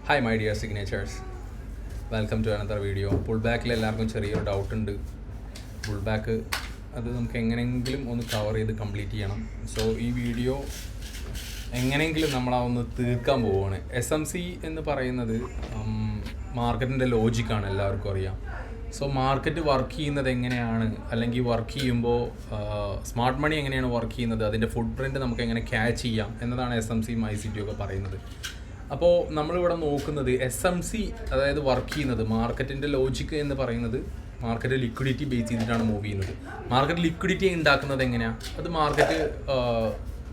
Hi my dear signatures, welcome to another video. Pull ബാക്കിൽ എല്ലാവർക്കും ചെറിയൊരു ഡൗട്ട് ഉണ്ട്. പുൾ ബാക്ക് അത് നമുക്ക് എങ്ങനെയെങ്കിലും ഒന്ന് കവർ ചെയ്ത് കംപ്ലീറ്റ് ചെയ്യണം. സോ ഈ വീഡിയോ എങ്ങനെയെങ്കിലും നമ്മളതൊന്ന് തീർക്കാൻ പോവുകയാണ്. SMC എന്ന് പറയുന്നത് മാർക്കറ്റിൻ്റെ ലോജിക്കാണ്, എല്ലാവർക്കും അറിയാം. സോ മാർക്കറ്റ് വർക്ക് ചെയ്യുന്നത് എങ്ങനെയാണ്, അല്ലെങ്കിൽ വർക്ക് ചെയ്യുമ്പോൾ സ്മാർട്ട് മണി എങ്ങനെയാണ് വർക്ക് ചെയ്യുന്നത്, അതിൻ്റെ ഫുട് പ്രിൻറ്റ് നമുക്ക് എങ്ങനെ ക്യാച്ച് ചെയ്യാം എന്നതാണ് SMC ICT ഒക്കെ പറയുന്നത്. അപ്പോൾ നമ്മളിവിടെ നോക്കുന്നത് SMC, അതായത് വർക്ക് ചെയ്യുന്നത് മാർക്കറ്റിൻ്റെ ലോജിക്ക് എന്ന് പറയുന്നത് മാർക്കറ്റ് ലിക്വിഡിറ്റി ബേസ് ചെയ്തിട്ടാണ് മൂവ് ചെയ്യുന്നത്. മാർക്കറ്റ് ലിക്വിഡിറ്റി ഉണ്ടാക്കുന്നത് എങ്ങനെയാണ്? അത് മാർക്കറ്റ്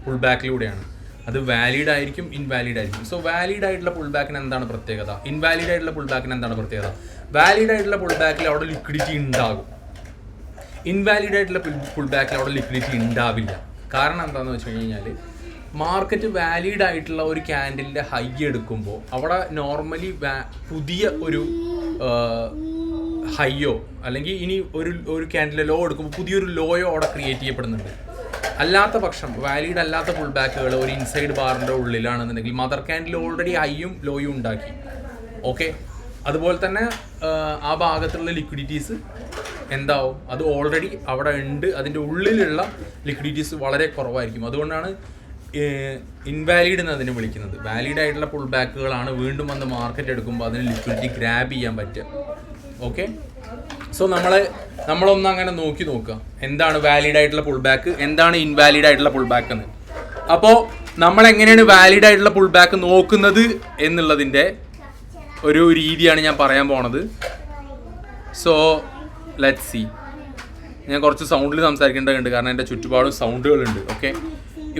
പുൾ ബാക്കിലൂടെയാണ്. അത് വാലിഡ് ആയിരിക്കും, ഇൻവാലിഡ് ആയിരിക്കും. സോ വാലിഡ് ആയിട്ടുള്ള പുൾ ബാക്കിന് എന്താണ് പ്രത്യേകത, ഇൻവാലിഡ് ആയിട്ടുള്ള പുൾ ബാക്കിന് എന്താണ് പ്രത്യേകത? വാലിഡ് ആയിട്ടുള്ള പുൾ ബാക്കിൽ അവിടെ ലിക്വിഡിറ്റി ഉണ്ടാകും, ഇൻവാലിഡ് ആയിട്ടുള്ള പുൾ ബാക്കിൽ അവിടെ ലിക്വിഡിറ്റി ഉണ്ടാവില്ല. കാരണം എന്താണെന്ന് വെച്ച് കഴിഞ്ഞാൽ, മാർക്കറ്റ് വാലിഡ് ആയിട്ടുള്ള ഒരു ക്യാൻഡിലിൻ്റെ ഹൈ എടുക്കുമ്പോൾ അവിടെ നോർമലി പുതിയ ഒരു ഹൈയോ അല്ലെങ്കിൽ ഇനി ഒരു ക്യാൻഡിലെ ലോ എടുക്കുമ്പോൾ പുതിയൊരു ലോയോ അവിടെ ക്രിയേറ്റ് ചെയ്യപ്പെടുന്നുണ്ട്. അല്ലാത്ത പക്ഷം വാലിഡ് അല്ലാത്ത പുൾ ബാക്കുകൾ ഒരു ഇൻസൈഡ് ബാറിൻ്റെ ഉള്ളിലാണെന്നുണ്ടെങ്കിൽ മദർ ക്യാൻഡിൽ ഓൾറെഡി ഹൈയും ലോയും ഉണ്ടാക്കി. ഓക്കെ, അതുപോലെ തന്നെ ആ ഭാഗത്തുള്ള ലിക്വിഡിറ്റീസ് എന്താവും, അത് ഓൾറെഡി അവിടെ ഉണ്ട്. അതിൻ്റെ ഉള്ളിലുള്ള ലിക്വിഡിറ്റീസ് വളരെ കുറവായിരിക്കും. അതുകൊണ്ടാണ് ഇൻവാലിഡ് എന്ന് അതിനെ വിളിക്കുന്നത്. വാലിഡ് ആയിട്ടുള്ള പുൾ ബാക്കുകളാണ് വീണ്ടും വന്ന് മാർക്കറ്റ് എടുക്കുമ്പോൾ അതിന് ലിക്വിഡിറ്റി ഗ്രാബ് ചെയ്യാൻ പറ്റുക. ഓക്കെ, സോ നമ്മളൊന്ന് അങ്ങനെ നോക്കുക എന്താണ് വാലിഡ് ആയിട്ടുള്ള പുൾ ബാക്ക്, എന്താണ് ഇൻവാലിഡ് ആയിട്ടുള്ള പുൾ ബാക്ക് എന്ന്. അപ്പോൾ നമ്മൾ എങ്ങനെയാണ് വാലിഡ് ആയിട്ടുള്ള പുൾ ബാക്ക് നോക്കുന്നത് എന്നുള്ളതിൻ്റെ ഒരു രീതിയാണ് ഞാൻ പറയാൻ പോണത്. So let's see. ഞാൻ കുറച്ച് സൗണ്ടിൽ സംസാരിക്കേണ്ടതുണ്ട്, കാരണം എൻ്റെ ചുറ്റുപാടും സൗണ്ടുകളുണ്ട്. ഓക്കെ,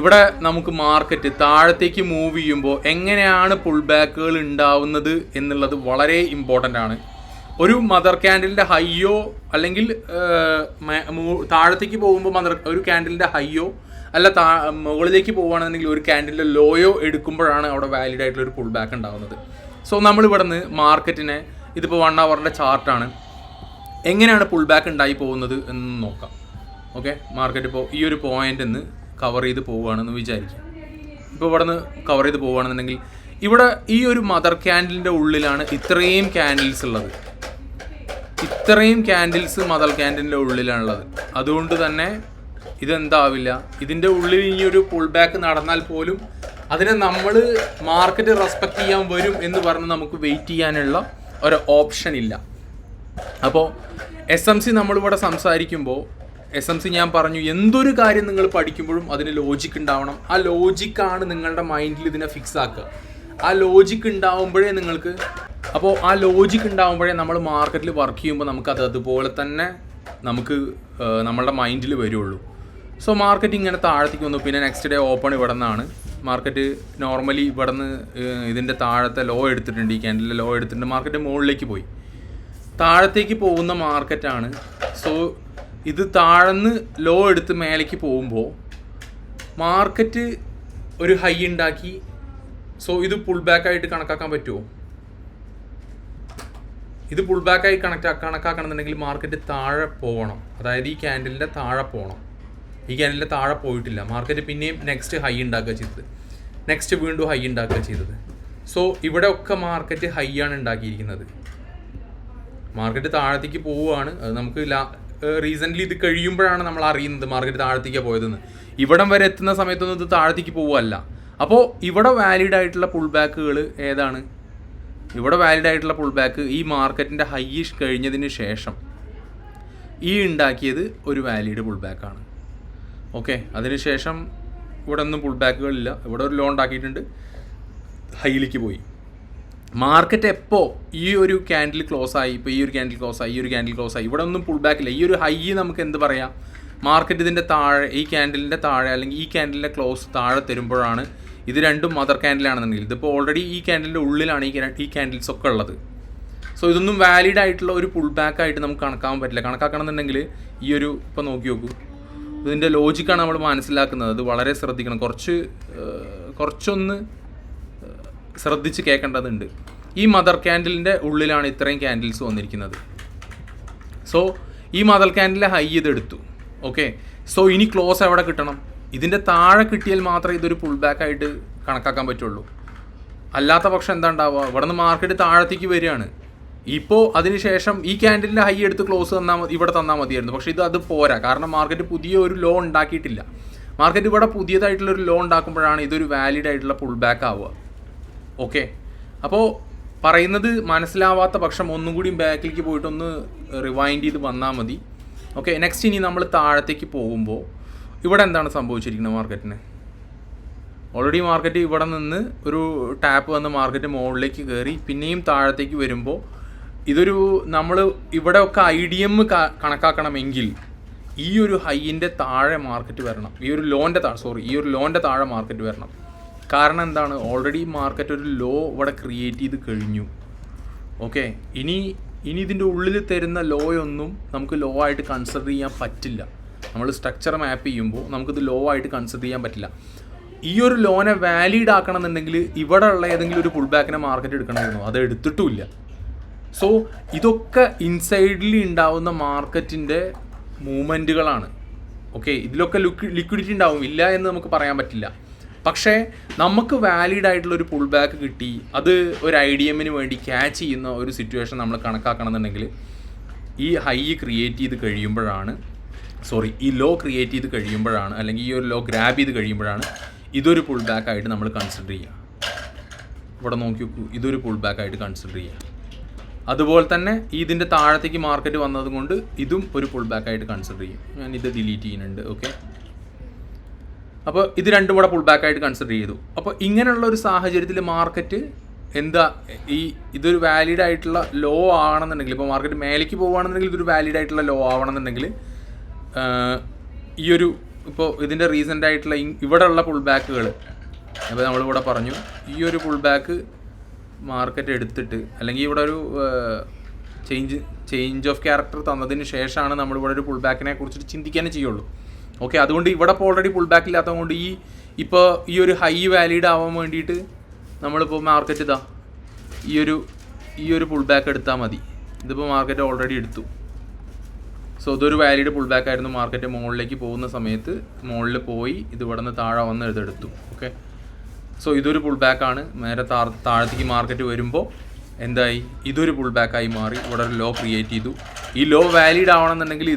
ഇവിടെ നമുക്ക് മാർക്കറ്റ് താഴത്തേക്ക് മൂവ് ചെയ്യുമ്പോൾ എങ്ങനെയാണ് പുൾ ബാക്കുകൾ ഉണ്ടാവുന്നത് എന്നുള്ളത് വളരെ ഇമ്പോർട്ടൻ്റ് ആണ്. ഒരു മദർ ക്യാൻഡിലിൻ്റെ ഹൈയോ അല്ലെങ്കിൽ താഴത്തേക്ക് പോകുമ്പോൾ ഒരു ക്യാൻഡിലിൻ്റെ ഹൈയോ അല്ല മുകളിലേക്ക് പോകുകയാണെന്നുണ്ടെങ്കിൽ ഒരു ക്യാൻഡിലിൻ്റെ ലോയോ എടുക്കുമ്പോഴാണ് അവിടെ വാലിഡ് ആയിട്ടുള്ള ഒരു പുൾ ബാക്ക് ഉണ്ടാകുന്നത്. സോ നമ്മളിവിടെ നിന്ന് മാർക്കറ്റിനെ, ഇതിപ്പോൾ 1 ഹവറിൻ്റെ ചാർട്ടാണ്, എങ്ങനെയാണ് പുൾ ബാക്ക് ഉണ്ടായി പോകുന്നത് എന്ന് നോക്കാം. ഓക്കെ, മാർക്കറ്റ് ഇപ്പോൾ ഈ ഒരു പോയിൻ്റിൽ നിന്ന് കവർ ചെയ്ത് പോവുകയാണെന്ന് വിചാരിക്കാം. ഇപ്പോൾ ഇവിടെ നിന്ന് കവർ ചെയ്ത് പോവുകയാണെന്നുണ്ടെങ്കിൽ ഇവിടെ ഈ ഒരു മദർ ക്യാൻഡിലിൻ്റെ ഉള്ളിലാണ് ഇത്രയും ക്യാൻഡിൽസ് ഉള്ളത്. ഇത്രയും ക്യാൻഡിൽസ് മദർ ക്യാൻഡിലിൻ്റെ ഉള്ളിലാണുള്ളത്. അതുകൊണ്ട് തന്നെ ഇതെന്താവില്ല, ഇതിൻ്റെ ഉള്ളിൽ ഇനി ഒരു പുൾ ബാക്ക് നടന്നാൽ പോലും അതിനെ നമ്മൾ മാർക്കറ്റ് റെസ്പെക്റ്റ് ചെയ്യാൻ വരും എന്ന് പറഞ്ഞ് നമുക്ക് വെയിറ്റ് ചെയ്യാനുള്ള ഒരു ഓപ്ഷൻ ഇല്ല. അപ്പോൾ SMC നമ്മളിവിടെ സംസാരിക്കുമ്പോൾ SMC ഞാൻ പറഞ്ഞു, എന്തൊരു കാര്യം നിങ്ങൾ പഠിക്കുമ്പോഴും അതിന് ലോജിക്ക് ഉണ്ടാവണം. ആ ലോജിക്കാണ് നിങ്ങളുടെ മൈൻഡിൽ ഇതിനെ ഫിക്സ് ആക്കുക. ആ ലോജിക്ക് ഉണ്ടാവുമ്പോഴേ ആ ലോജിക്ക് ഉണ്ടാവുമ്പോഴേ നമ്മൾ മാർക്കറ്റിൽ വർക്ക് ചെയ്യുമ്പോൾ നമുക്കത് അതുപോലെ തന്നെ നമ്മളുടെ മൈൻഡിൽ വരുള്ളൂ. സോ മാർക്കറ്റ് ഇങ്ങനെ താഴത്തേക്ക് വന്നു. പിന്നെ നെക്സ്റ്റ് ഡേ ഓപ്പൺ ഇവിടെ നിന്നാണ്. മാർക്കറ്റ് നോർമലി ഇവിടെ നിന്ന് ഇതിൻ്റെ താഴത്തെ ലോ എടുത്തിട്ടുണ്ട്, ഈ ക്യാൻഡിലെ ലോ എടുത്തിട്ടുണ്ട്. മാർക്കറ്റ് മുകളിലേക്ക് പോയി, താഴത്തേക്ക് പോകുന്ന മാർക്കറ്റാണ്. സോ ഇത് താഴ്ന്ന് ലോ എടുത്ത് മേലേക്ക് പോകുമ്പോൾ മാർക്കറ്റ് ഒരു ഹൈ ഉണ്ടാക്കി. സോ ഇത് പുൾ ബാക്കായിട്ട് കണക്കാക്കാൻ പറ്റുമോ? ഇത് പുൾ ബാക്കായി കണക്കാക്കണമെന്നുണ്ടെങ്കിൽ മാർക്കറ്റ് താഴെ പോകണം, അതായത് ഈ ക്യാൻഡിലിൻ്റെ താഴെ പോകണം. ഈ ക്യാൻഡിലിൻ്റെ താഴെ പോയിട്ടില്ല. മാർക്കറ്റ് പിന്നെയും നെക്സ്റ്റ് ഹൈ ഉണ്ടാക്കുക ചെയ്തത്, നെക്സ്റ്റ് വീണ്ടും ഹൈ ഉണ്ടാക്കുക ചെയ്തത്. സോ ഇവിടെ ഒക്കെ മാർക്കറ്റ് ഹൈ ആണ് ഉണ്ടാക്കിയിരിക്കുന്നത്. മാർക്കറ്റ് താഴത്തേക്ക് പോവുകയാണ്. അത് നമുക്ക് റീസെൻ്റ്ലി ഇത് കഴിയുമ്പോഴാണ് നമ്മൾ അറിയുന്നത് മാർക്കറ്റ് താഴത്തേക്കാണ് പോയതെന്ന്. ഇവിടം വരെ എത്തുന്ന സമയത്തൊന്നും ഇത് താഴത്തേക്ക് പോവുകയല്ല. അപ്പോൾ ഇവിടെ വാലിഡ് ആയിട്ടുള്ള പുൾ ബാക്കുകൾ ഏതാണ്? ഇവിടെ വാലിഡ് ആയിട്ടുള്ള പുൾ ബാക്ക് ഈ മാർക്കറ്റിൻ്റെ ഹൈ കഴിഞ്ഞതിന് ശേഷം ഈ ഉണ്ടാക്കിയത് ഒരു വാലിഡ് പുൾ ബാക്കാണ്. ഓക്കെ, അതിനുശേഷം ഇവിടെ ഒന്നും പുൾ ബാക്കുകളില്ല. ഇവിടെ ഒരു ലോ ഉണ്ടാക്കിയിട്ടുണ്ട്, ഹൈയിലേക്ക് പോയി. മാർക്കറ്റ് എപ്പോൾ ഈ ഒരു ക്യാൻഡിൽ ക്ലോസ് ആയി, ഇപ്പോൾ ഈ ഒരു ക്യാൻഡിൽ ക്ലോസ് ആയി, ഈ ഒരു ക്യാൻഡിൽ ക്ലോസ് ആയി, ഇവിടെ ഒന്നും പുൾ ബാക്കില്ല. ഈ ഒരു ഹൈ നമുക്ക് എന്ത് പറയാം, മാർക്കറ്റ് ഇതിൻ്റെ താഴെ, ഈ ക്യാൻഡിലിൻ്റെ താഴെ അല്ലെങ്കിൽ ഈ ക്യാൻഡിലിൻ്റെ ക്ലോസ് താഴെ തരുമ്പോഴാണ്. ഇത് രണ്ടും മദർ ക്യാൻഡിലാണെന്നുണ്ടെങ്കിൽ ഇതിപ്പോൾ ഓൾറെഡി ഈ ക്യാൻഡിലിൻ്റെ ഉള്ളിലാണ് ഈ ക്യാൻഡിൽസ് ഒക്കെ ഉള്ളത്. സോ ഇതൊന്നും വാലിഡ് ആയിട്ടുള്ള ഒരു പുൾ ബാക്കായിട്ട് നമുക്ക് കണക്കാക്കാൻ പറ്റില്ല. കണക്കാക്കണമെന്നുണ്ടെങ്കിൽ ഈ ഒരു ഇപ്പോൾ നോക്കൂ, ഇതിൻ്റെ ലോജിക്കാണ് നമ്മൾ മനസ്സിലാക്കുന്നത്. അത് വളരെ ശ്രദ്ധിക്കണം, കുറച്ചൊന്ന് ശ്രദ്ധിച്ച് കേൾക്കേണ്ടതുണ്ട്. ഈ മദർ ക്യാൻഡിലിൻ്റെ ഉള്ളിലാണ് ഇത്രയും ക്യാൻഡിൽസ് വന്നിരിക്കുന്നത്. സോ ഈ മദർ ക്യാൻഡിലെ ഹൈ ഇതെടുത്തു. ഓക്കെ, സോ ഇനി ക്ലോസ് എവിടെ കിട്ടണം? ഇതിൻ്റെ താഴെ കിട്ടിയാൽ മാത്രമേ ഇതൊരു പുൾ ബാക്കായിട്ട് കണക്കാക്കാൻ പറ്റുള്ളൂ. അല്ലാത്ത പക്ഷം എന്താ ഉണ്ടാവുക, ഇവിടെ നിന്ന് മാർക്കറ്റ് താഴത്തേക്ക് വരികയാണ്. ഇപ്പോൾ അതിനുശേഷം ഈ ക്യാൻഡിലിൻ്റെ ഹൈ എടുത്ത് ക്ലോസ് തന്നാൽ മതി, ഇവിടെ തന്നാൽ മതിയായിരുന്നു. പക്ഷേ അത് പോരാ, കാരണം മാർക്കറ്റ് പുതിയ ഒരു ലോ ഉണ്ടാക്കിയിട്ടില്ല. മാർക്കറ്റ് ഇവിടെ പുതിയതായിട്ടുള്ളൊരു ലോ ഉണ്ടാക്കുമ്പോഴാണ് ഇതൊരു വാലിഡ് ആയിട്ടുള്ള പുൾ ബാക്ക് ആവുക. ഓക്കെ, അപ്പോൾ പറയുന്നത് മനസ്സിലാവാത്ത പക്ഷം ഒന്നും കൂടി ബാക്കിലേക്ക് പോയിട്ടൊന്ന് റിവൈൻഡ് ചെയ്ത് വന്നാൽ മതി. ഓക്കെ, നെക്സ്റ്റ് ഇനി നമ്മൾ താഴത്തേക്ക് പോകുമ്പോൾ ഇവിടെ എന്താണ് സംഭവിച്ചിരിക്കുന്നത് മാർക്കറ്റിന്? ഓൾറെഡി മാർക്കറ്റ് ഇവിടെ നിന്ന് ഒരു ടാപ്പ് വന്ന് മാർക്കറ്റ് മുകളിലേക്ക് കയറി പിന്നെയും താഴത്തേക്ക് വരുമ്പോൾ ഇതൊരു നമ്മൾ ഇവിടെയൊക്കെ IDM കണക്കാക്കണമെങ്കിൽ ഈ ഒരു ഹൈയിൻ്റെ താഴെ മാർക്കറ്റ് വരണം, ഈ ഒരു ലോൻ്റെ താഴെ മാർക്കറ്റ് വരണം. കാരണം എന്താണ്, ഓൾറെഡി മാർക്കറ്റ് ഒരു ലോ ഇവിടെ ക്രിയേറ്റ് ചെയ്ത് കഴിഞ്ഞു. ഓക്കെ, ഇനി ഇതിൻ്റെ ഉള്ളിൽ തരുന്ന ലോയൊന്നും നമുക്ക് ലോ ആയിട്ട് കൺസിഡർ ചെയ്യാൻ പറ്റില്ല. നമ്മൾ സ്ട്രക്ചർ മാപ്പ് ചെയ്യുമ്പോൾ നമുക്കിത് ലോ ആയിട്ട് കൺസിഡർ ചെയ്യാൻ പറ്റില്ല. ഈ ഒരു ലോനെ വാലിഡ് ആക്കണമെന്നുണ്ടെങ്കിൽ ഇവിടെ ഉള്ള ഏതെങ്കിലും ഒരു പുൾ ബാക്കിനെ മാർക്കറ്റ് എടുക്കണമായിരുന്നു, അത് എടുത്തിട്ടുമില്ല. സോ ഇതൊക്കെ ഇൻസൈഡിൽ ഉണ്ടാവുന്ന മാർക്കറ്റിൻ്റെ മൂവ്മെൻറ്റുകളാണ്. ഓക്കെ, ഇതിലൊക്കെ ലിക്വിഡിറ്റി ഉണ്ടാവും, ഇല്ല എന്ന് നമുക്ക് പറയാൻ പറ്റില്ല. പക്ഷേ നമുക്ക് വാലിഡ് ആയിട്ടുള്ളൊരു പുൾ ബാക്ക് കിട്ടി, അത് ഒരു IDMന് വേണ്ടി ക്യാച്ച് ചെയ്യുന്ന ഒരു സിറ്റുവേഷൻ നമ്മൾ കണക്കാക്കണമെന്നുണ്ടെങ്കിൽ ഈ ഹൈ ക്രിയേറ്റ് ചെയ്ത് കഴിയുമ്പോഴാണ്, ഈ ലോ ക്രിയേറ്റ് ചെയ്ത് കഴിയുമ്പോഴാണ്, അല്ലെങ്കിൽ ഈ ഒരു ലോ ഗ്രാബ് ചെയ്ത് കഴിയുമ്പോഴാണ് ഇതൊരു പുൾ ബാക്ക് ആയിട്ട് നമ്മൾ കൺസിഡർ ചെയ്യുക. ഇവിടെ നോക്കി നോക്കൂ, ഇതൊരു പുൾ ബാക്ക് ആയിട്ട് കൺസിഡർ ചെയ്യുക. അതുപോലെ തന്നെ ഇതിൻ്റെ താഴത്തേക്ക് മാർക്കറ്റ് വന്നതുകൊണ്ട് ഇതും ഒരു പുൾ ബാക്ക് ആയിട്ട് കൺസിഡർ ചെയ്യും. ഞാൻ ഇത് ഡിലീറ്റ് ചെയ്യുന്നുണ്ട്. ഓക്കെ, അപ്പോൾ ഇത് രണ്ടും കൂടെ പുൾ ബാക്ക് ആയിട്ട് കൺസിഡർ ചെയ്തു. അപ്പോൾ ഇങ്ങനെയുള്ള ഒരു സാഹചര്യത്തിൽ മാർക്കറ്റ് ഇതൊരു വാലിഡ് ആയിട്ടുള്ള ലോ ആവണമെന്നുണ്ടെങ്കിൽ, ഇപ്പോൾ മാർക്കറ്റ് മേലേക്ക് പോകുകയാണെന്നുണ്ടെങ്കിൽ ഇതൊരു വാലിഡ് ആയിട്ടുള്ള ലോ ആവണമെന്നുണ്ടെങ്കിൽ ഈ ഒരു ഇപ്പോൾ ഇതിൻ്റെ റീസെൻ്റ് ആയിട്ടുള്ള ഇവിടെ ഉള്ള പുൾ ബാക്കുകൾ, അപ്പോൾ നമ്മളിവിടെ പറഞ്ഞു ഈ ഒരു പുൾ ബാക്ക് മാർക്കറ്റ് എടുത്തിട്ട്, അല്ലെങ്കിൽ ഇവിടെ ഒരു ചേഞ്ച് ഓഫ് ക്യാരക്ടർ തന്നതിന് ശേഷമാണ് നമ്മളിവിടെ ഒരു പുൾ ബാക്കിനെ കുറിച്ചിട്ട് ചിന്തിക്കാനേ ചെയ്യുള്ളൂ. ഓക്കെ, അതുകൊണ്ട് ഇവിടെ ഇപ്പോൾ ഓൾറെഡി പുൾ ബാക്ക് ഇല്ലാത്തതുകൊണ്ട് ഇപ്പോൾ ഈ ഒരു ഹൈ വാലിഡ് ആവാൻ വേണ്ടിയിട്ട് നമ്മളിപ്പോൾ മാർക്കറ്റ് ഈ ഒരു പുൾ ബാക്ക് എടുത്താൽ മതി. ഇതിപ്പോൾ മാർക്കറ്റ് ഓൾറെഡി എടുത്തു. സോ ഇതൊരു വാലിഡ് പുൾ ബാക്ക് ആയിരുന്നു. മാർക്കറ്റ് മുകളിലേക്ക് പോകുന്ന സമയത്ത് മുകളിൽ പോയി ഇത് ഇവിടെ നിന്ന് താഴെ വന്ന് ഇതെടുത്തു. ഓക്കെ, സോ ഇതൊരു പുൾ ബാക്കാണ്. നേരെ താഴത്തേക്ക് മാർക്കറ്റ് വരുമ്പോൾ എന്തായി, ഇതൊരു പുൾ ബാക്കായി മാറി, ഇവിടെ ഒരു ലോ ക്രിയേറ്റ് ചെയ്തു. ഈ ലോ വാലിഡ് ആവണമെന്നുണ്ടെങ്കിൽ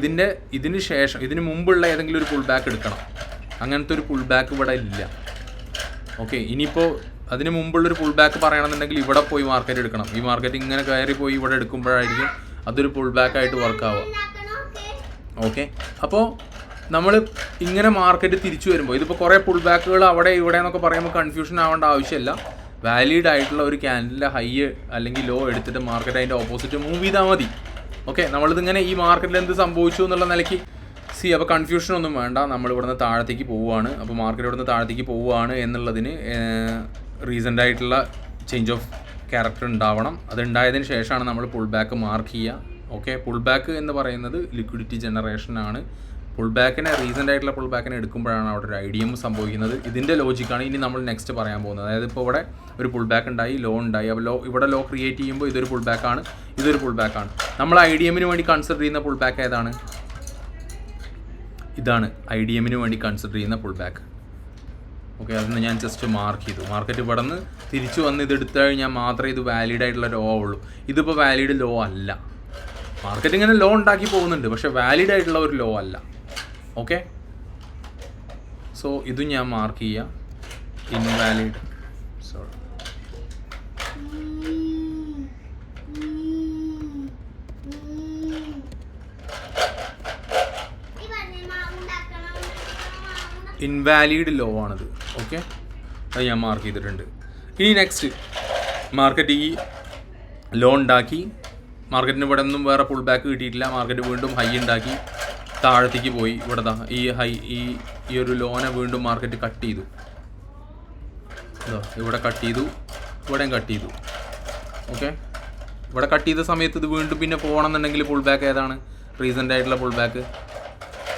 ഇതിന് മുമ്പുള്ള ഏതെങ്കിലും ഒരു പുൾ ബാക്ക് എടുക്കണം. അങ്ങനത്തെ ഒരു പുൾ ബാക്ക് ഇവിടെ ഇല്ല. ഓക്കെ, ഇനിയിപ്പോൾ അതിന് മുമ്പുള്ളൊരു പുൾ ബാക്ക് പറയണമെന്നുണ്ടെങ്കിൽ ഇവിടെ പോയി മാർക്കറ്റ് എടുക്കണം. ഈ മാർക്കറ്റ് ഇങ്ങനെ കയറി പോയി ഇവിടെ എടുക്കുമ്പോഴായിരിക്കും അതൊരു പുൾ ബാക്കായിട്ട് വർക്ക് ആവുക. ഓക്കെ, അപ്പോൾ നമ്മൾ ഇങ്ങനെ മാർക്കറ്റ് തിരിച്ചു വരുമ്പോൾ ഇതിപ്പോൾ കുറേ പുൾ ബാക്കുകൾ അവിടെ ഇവിടെ എന്നൊക്കെ പറയുമ്പോൾ കൺഫ്യൂഷൻ ആവേണ്ട ആവശ്യമില്ല. വാലിഡ് ആയിട്ടുള്ള ഒരു ക്യാൻഡിലിൻ്റെ ഹൈ അല്ലെങ്കിൽ ലോ എടുത്തിട്ട് മാർക്കറ്റ് അതിൻ്റെ ഓപ്പോസിറ്റ് മൂവ് ചെയ്താൽ മതി. ഓക്കെ, നമ്മളിതിങ്ങനെ ഈ മാർക്കറ്റിൽ എന്ത് സംഭവിച്ചു എന്നുള്ള നിലയ്ക്ക് അപ്പോൾ കൺഫ്യൂഷൻ ഒന്നും വേണ്ട. നമ്മൾ ഇവിടുന്ന് താഴത്തേക്ക് പോവുകയാണ്. അപ്പോൾ മാർക്കറ്റ് ഇവിടുന്ന് താഴത്തേക്ക് പോവുകയാണ് എന്നുള്ളതിന് റീസെൻ്റ് ആയിട്ടുള്ള ചേഞ്ച് ഓഫ് ക്യാരക്ടർ ഉണ്ടാവണം. അതുണ്ടായതിന് ശേഷമാണ് നമ്മൾ പുൾ ബാക്ക് മാർക്ക് ചെയ്യുക. ഓക്കെ, പുൾ ബാക്ക് എന്ന് പറയുന്നത് ലിക്വിഡിറ്റി ജനറേഷനാണ്. പുൾ ബാക്കിനെ റീസെൻ്റ് ആയിട്ടുള്ള പുൾ ബാക്കിനെ എടുക്കുമ്പോഴാണ് അവിടെ ഒരു IDM സംഭവിക്കുന്നത്. ഇതിൻ്റെ ലോജിക്കാണ് ഇനി നമ്മൾ നെക്സ്റ്റ് പറയാൻ പോകുന്നത്. അതായത് ഇപ്പോൾ ഇവിടെ ഒരു പുൾ ബാക്ക് ഉണ്ടായി, ലോ ഉണ്ടായി. അപ്പോൾ ഇവിടെ ലോ ക്രിയേറ്റ് ചെയ്യുമ്പോൾ ഇതൊരു പുൾ ബാക്കാണ്, ഇതൊരു പുൾ ബാക്കാണ്. നമ്മൾ IDMന് വേണ്ടി കൺസിഡർ ചെയ്യുന്ന പുൾ ബാക്ക് ഏതാണ്? ഇതാണ് IDMന് വേണ്ടി കൺസിഡർ ചെയ്യുന്ന പുൾ ബാക്ക്. ഓക്കെ, അതൊന്ന് ഞാൻ ജസ്റ്റ് മാർക്ക് ചെയ്തു. മാർക്കറ്റ് ഇവിടെ നിന്ന് തിരിച്ചു വന്ന് ഇത് എടുത്തു കഴിഞ്ഞാൽ മാത്രമേ ഇത് വാലിഡ് ആയിട്ടുള്ള ലോ ആവുള്ളൂ. ഇതിപ്പോൾ വാലിഡ് ലോ അല്ല. മാർക്കറ്റ് ഇങ്ങനെ ലോ ഉണ്ടാക്കി പോകുന്നുണ്ട്, പക്ഷേ വാലിഡ് ആയിട്ടുള്ള ഒരു ലോ അല്ല. ഓക്കെ, സോ ഇതും ഞാൻ മാർക്ക് ചെയ്യാം, ഇൻവാലിഡ്. സോറി, ഇൻവാലിഡ് ലോ ആണത്. ഓക്കെ, അത് ഞാൻ മാർക്ക് ചെയ്തിട്ടുണ്ട്. ഇനി നെക്സ്റ്റ് മാർക്കറ്റ് ഈ ലോ ഉണ്ടാക്കി, മാർക്കറ്റിന് ഇവിടെ ഒന്നും വേറെ പുൾ ബാക്ക് കിട്ടിയിട്ടില്ല. മാർക്കറ്റ് വീണ്ടും ഹൈ ഉണ്ടാക്കി താഴത്തേക്ക് പോയി. ഇവിടെ ഈ ഒരു ലോനെ വീണ്ടും മാർക്കറ്റ് കട്ട് ചെയ്തു. ഇവിടെ കട്ട് ചെയ്തു, ഇവിടെയും കട്ട് ചെയ്തു. ഓക്കെ, ഇവിടെ കട്ട് ചെയ്ത സമയത്ത് ഇത് വീണ്ടും പിന്നെ പോകണമെന്നുണ്ടെങ്കിൽ പുൾ ബാക്ക് ഏതാണ്? റീസെൻ്റ് ആയിട്ടുള്ള പുൾ ബാക്ക്.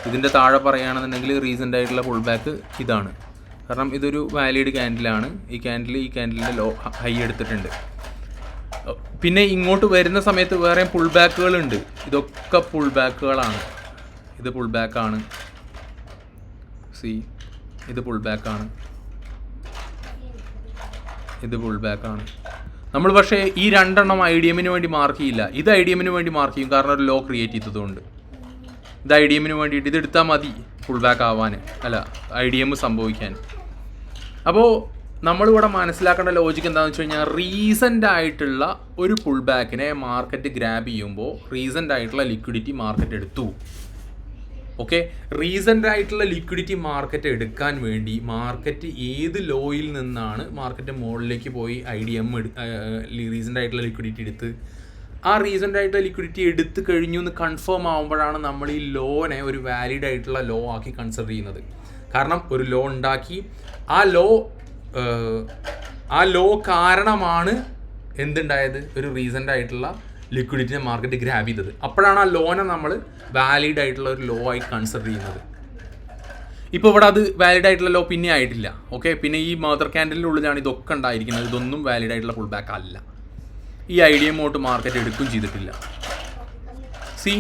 ഇതിൻ്റെ താഴെ പറയുകയാണെന്നുണ്ടെങ്കിൽ റീസെൻ്റ് ആയിട്ടുള്ള പുൾ ബാക്ക് ഇതാണ്. കാരണം ഇതൊരു വാലിഡ് ക്യാൻഡിലാണ്. ഈ ക്യാൻഡിലിൻ്റെ ലോ ഹൈ എടുത്തിട്ടുണ്ട്. പിന്നെ ഇങ്ങോട്ട് വരുന്ന സമയത്ത് വേറെ പുൾ ബാക്കുകളുണ്ട്. ഇതൊക്കെ പുൾ ബാക്കുകളാണ്. ഇത് പുൾ ബാക്കാണ്. ഇത് പുൾ ബാക്കാണ്. ഇത് പുൾ ബാക്കാണ്. നമ്മൾ പക്ഷേ ഈ രണ്ടെണ്ണം IDM-ന് വേണ്ടി മാർക്ക് ചെയ്യില്ല. ഇത് IDM-ന് വേണ്ടി മാർക്ക് ചെയ്യും, കാരണം ഒരു ലോ ക്രിയേറ്റ് ചെയ്തതുകൊണ്ട്. ഇത് IDM-ന് വേണ്ടിയിട്ട് ഇത് എടുത്താൽ മതി പുൾ ബാക്ക് ആവാൻ, അല്ല IDM സംഭവിക്കാൻ. അപ്പോൾ നമ്മളിവിടെ മനസ്സിലാക്കേണ്ട ലോജിക്ക് എന്താണെന്ന് വെച്ച് കഴിഞ്ഞാൽ, റീസെൻ്റ് ആയിട്ടുള്ള ഒരു പുൾ ബാക്കിനെ മാർക്കറ്റ് ഗ്രാബ് ചെയ്യുമ്പോൾ റീസെൻ്റ് ആയിട്ടുള്ള ലിക്വിഡിറ്റി മാർക്കറ്റ് എടുത്തു. ഓക്കെ, റീസെൻ്റ് ആയിട്ടുള്ള ലിക്വിഡിറ്റി മാർക്കറ്റ് എടുക്കാൻ വേണ്ടി മാർക്കറ്റ് ഏത് ലോയിൽ നിന്നാണ് മാർക്കറ്റ് മുകളിലേക്ക് പോയി IDM റീസെൻ്റ് ആയിട്ടുള്ള ലിക്വിഡിറ്റി എടുത്ത്, ആ റീസെൻ്റ് ആയിട്ടുള്ള ലിക്വിഡിറ്റി എടുത്ത് കഴിഞ്ഞു എന്ന് കൺഫേം ആകുമ്പോഴാണ് നമ്മൾ ഈ ലോനെ ഒരു വാലിഡ് ആയിട്ടുള്ള ലോ ആക്കി കൺസിഡർ ചെയ്യുന്നത്. കാരണം ഒരു ലോ ഉണ്ടാക്കി ആ ലോ കാരണമാണ് എന്തുണ്ടായത്, ഒരു റീസെൻ്റ് ആയിട്ടുള്ള ലിക്വിഡിറ്റിനെ മാർക്കറ്റ് ഗ്രാബ് ചെയ്തത്. അപ്പോഴാണ് ആ ലോനെ നമ്മൾ വാലിഡ് ആയിട്ടുള്ള ഒരു ലോ ആയി കൺസിഡർ ചെയ്യുന്നത്. ഇപ്പോൾ ഇവിടെ അത് വാലിഡ് ആയിട്ടുള്ള ലോ പിന്നെ ആയിട്ടില്ല. ഓക്കെ, പിന്നെ ഈ മദർ ക്യാൻഡലിൻ്റെ ഉള്ളിലാണ് ഇതൊക്കെ ഉണ്ടായിരിക്കുന്നത്. ഇതൊന്നും വാലിഡ് ആയിട്ടുള്ള പുൾ ബാക്ക് അല്ല. ഈ IDM മാർക്കറ്റ് എടുക്കുകയും ചെയ്തിട്ടില്ല. സി,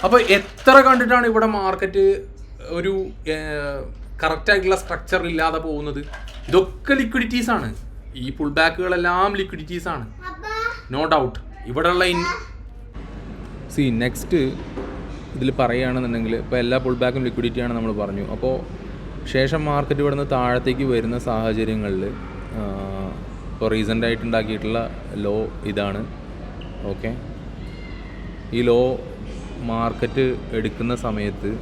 അപ്പോൾ എത്ര കണ്ടിട്ടാണ് ഇവിടെ മാർക്കറ്റ് ഒരു കറക്റ്റായിട്ടുള്ള സ്ട്രക്ചർ ഇല്ലാതെ പോകുന്നത്? ഇതൊക്കെ ലിക്വിഡിറ്റീസാണ്. ഈ പുൾ ബാക്കുകളെല്ലാം ലിക്വിഡിറ്റീസാണ്, നോ ഡൗട്ട്. ഇവിടെയുള്ള നെക്സ്റ്റ് ഇതിൽ പറയുകയാണെന്നുണ്ടെങ്കിൽ ഇപ്പോൾ എല്ലാ പുൾ ബാക്കും ലിക്വിഡിറ്റിയാണ് നമ്മൾ പറഞ്ഞു. അപ്പോൾ ശേഷം മാർക്കറ്റ് ഇവിടെ നിന്ന് താഴത്തേക്ക് വരുന്ന സാഹചര്യങ്ങളിൽ ഇപ്പോൾ റീസെൻ്റ് ആയിട്ട് ഉണ്ടാക്കിയിട്ടുള്ള ലോ ഇതാണ്. ഓക്കെ, ഈ ലോ മാർക്കറ്റ് എടുക്കുന്ന സമയത്ത്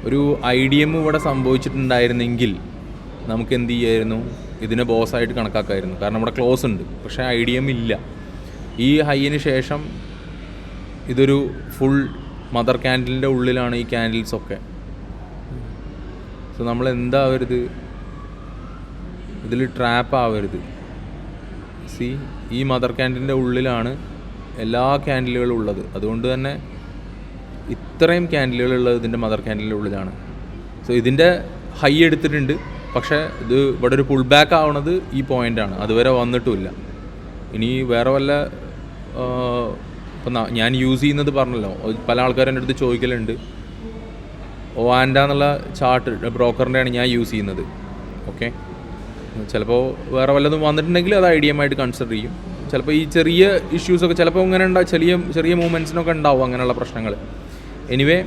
ഒരു IDM ഇവിടെ സംഭവിച്ചിട്ടുണ്ടായിരുന്നെങ്കിൽ നമുക്ക് എന്ത് ചെയ്യായിരുന്നു, ഇതിനെ ബോസായിട്ട് കണക്കാക്കായിരുന്നു. കാരണം ഇവിടെ ക്ലോസ് ഉണ്ട്, പക്ഷേ IDM ഇല്ല. ഈ ഹൈയിന് ശേഷം ഇതൊരു ഫുൾ മദർ ക്യാൻഡിലിൻ്റെ ഉള്ളിലാണ് ഈ ക്യാൻഡിൽസൊക്കെ. സോ നമ്മൾ എന്താവരുത്, ഇതിൽ ട്രാപ്പ് ആവരുത്. ഈ മദർ ക്യാൻഡിലിൻ്റെ ഉള്ളിലാണ് എല്ലാ ക്യാൻഡിലുകളും ഉള്ളത്. അതുകൊണ്ട് തന്നെ ഇത്രയും ക്യാൻഡിലുകളുള്ളത് ഇതിൻ്റെ മദർ ക്യാൻഡിലിൻ്റെ ഉള്ളിലാണ്. സോ ഇതിൻ്റെ ഹൈ എടുത്തിട്ടുണ്ട്, പക്ഷേ ഇത് ഇവിടെ ഒരു പുൾ ബാക്ക് ആവണത് ഈ പോയിൻ്റാണ്. അതുവരെ വന്നിട്ടുമില്ല. ഇനി വേറെ വല്ല ഇപ്പം ഞാൻ യൂസ് ചെയ്യുന്നത് പറഞ്ഞല്ലോ, പല ആൾക്കാരും എൻ്റെ അടുത്ത് ചോദിക്കലുണ്ട്. OANDA എന്നുള്ള ചാർട്ട് ബ്രോക്കറിൻ്റെയാണ് ഞാൻ യൂസ് ചെയ്യുന്നത്. ഓക്കെ, ചിലപ്പോൾ വേറെ വല്ലതും വന്നിട്ടുണ്ടെങ്കിൽ അത് IDM ആയിട്ട് കൺസിഡർ ചെയ്യും. ചിലപ്പോൾ ഈ ചെറിയ ഇഷ്യൂസൊക്കെ ചിലപ്പോൾ ഇങ്ങനെ ചെറിയ മൂവ്മെൻറ്റ്സിനൊക്കെ ഉണ്ടാവും അങ്ങനെയുള്ള പ്രശ്നങ്ങൾ. എനിവേ,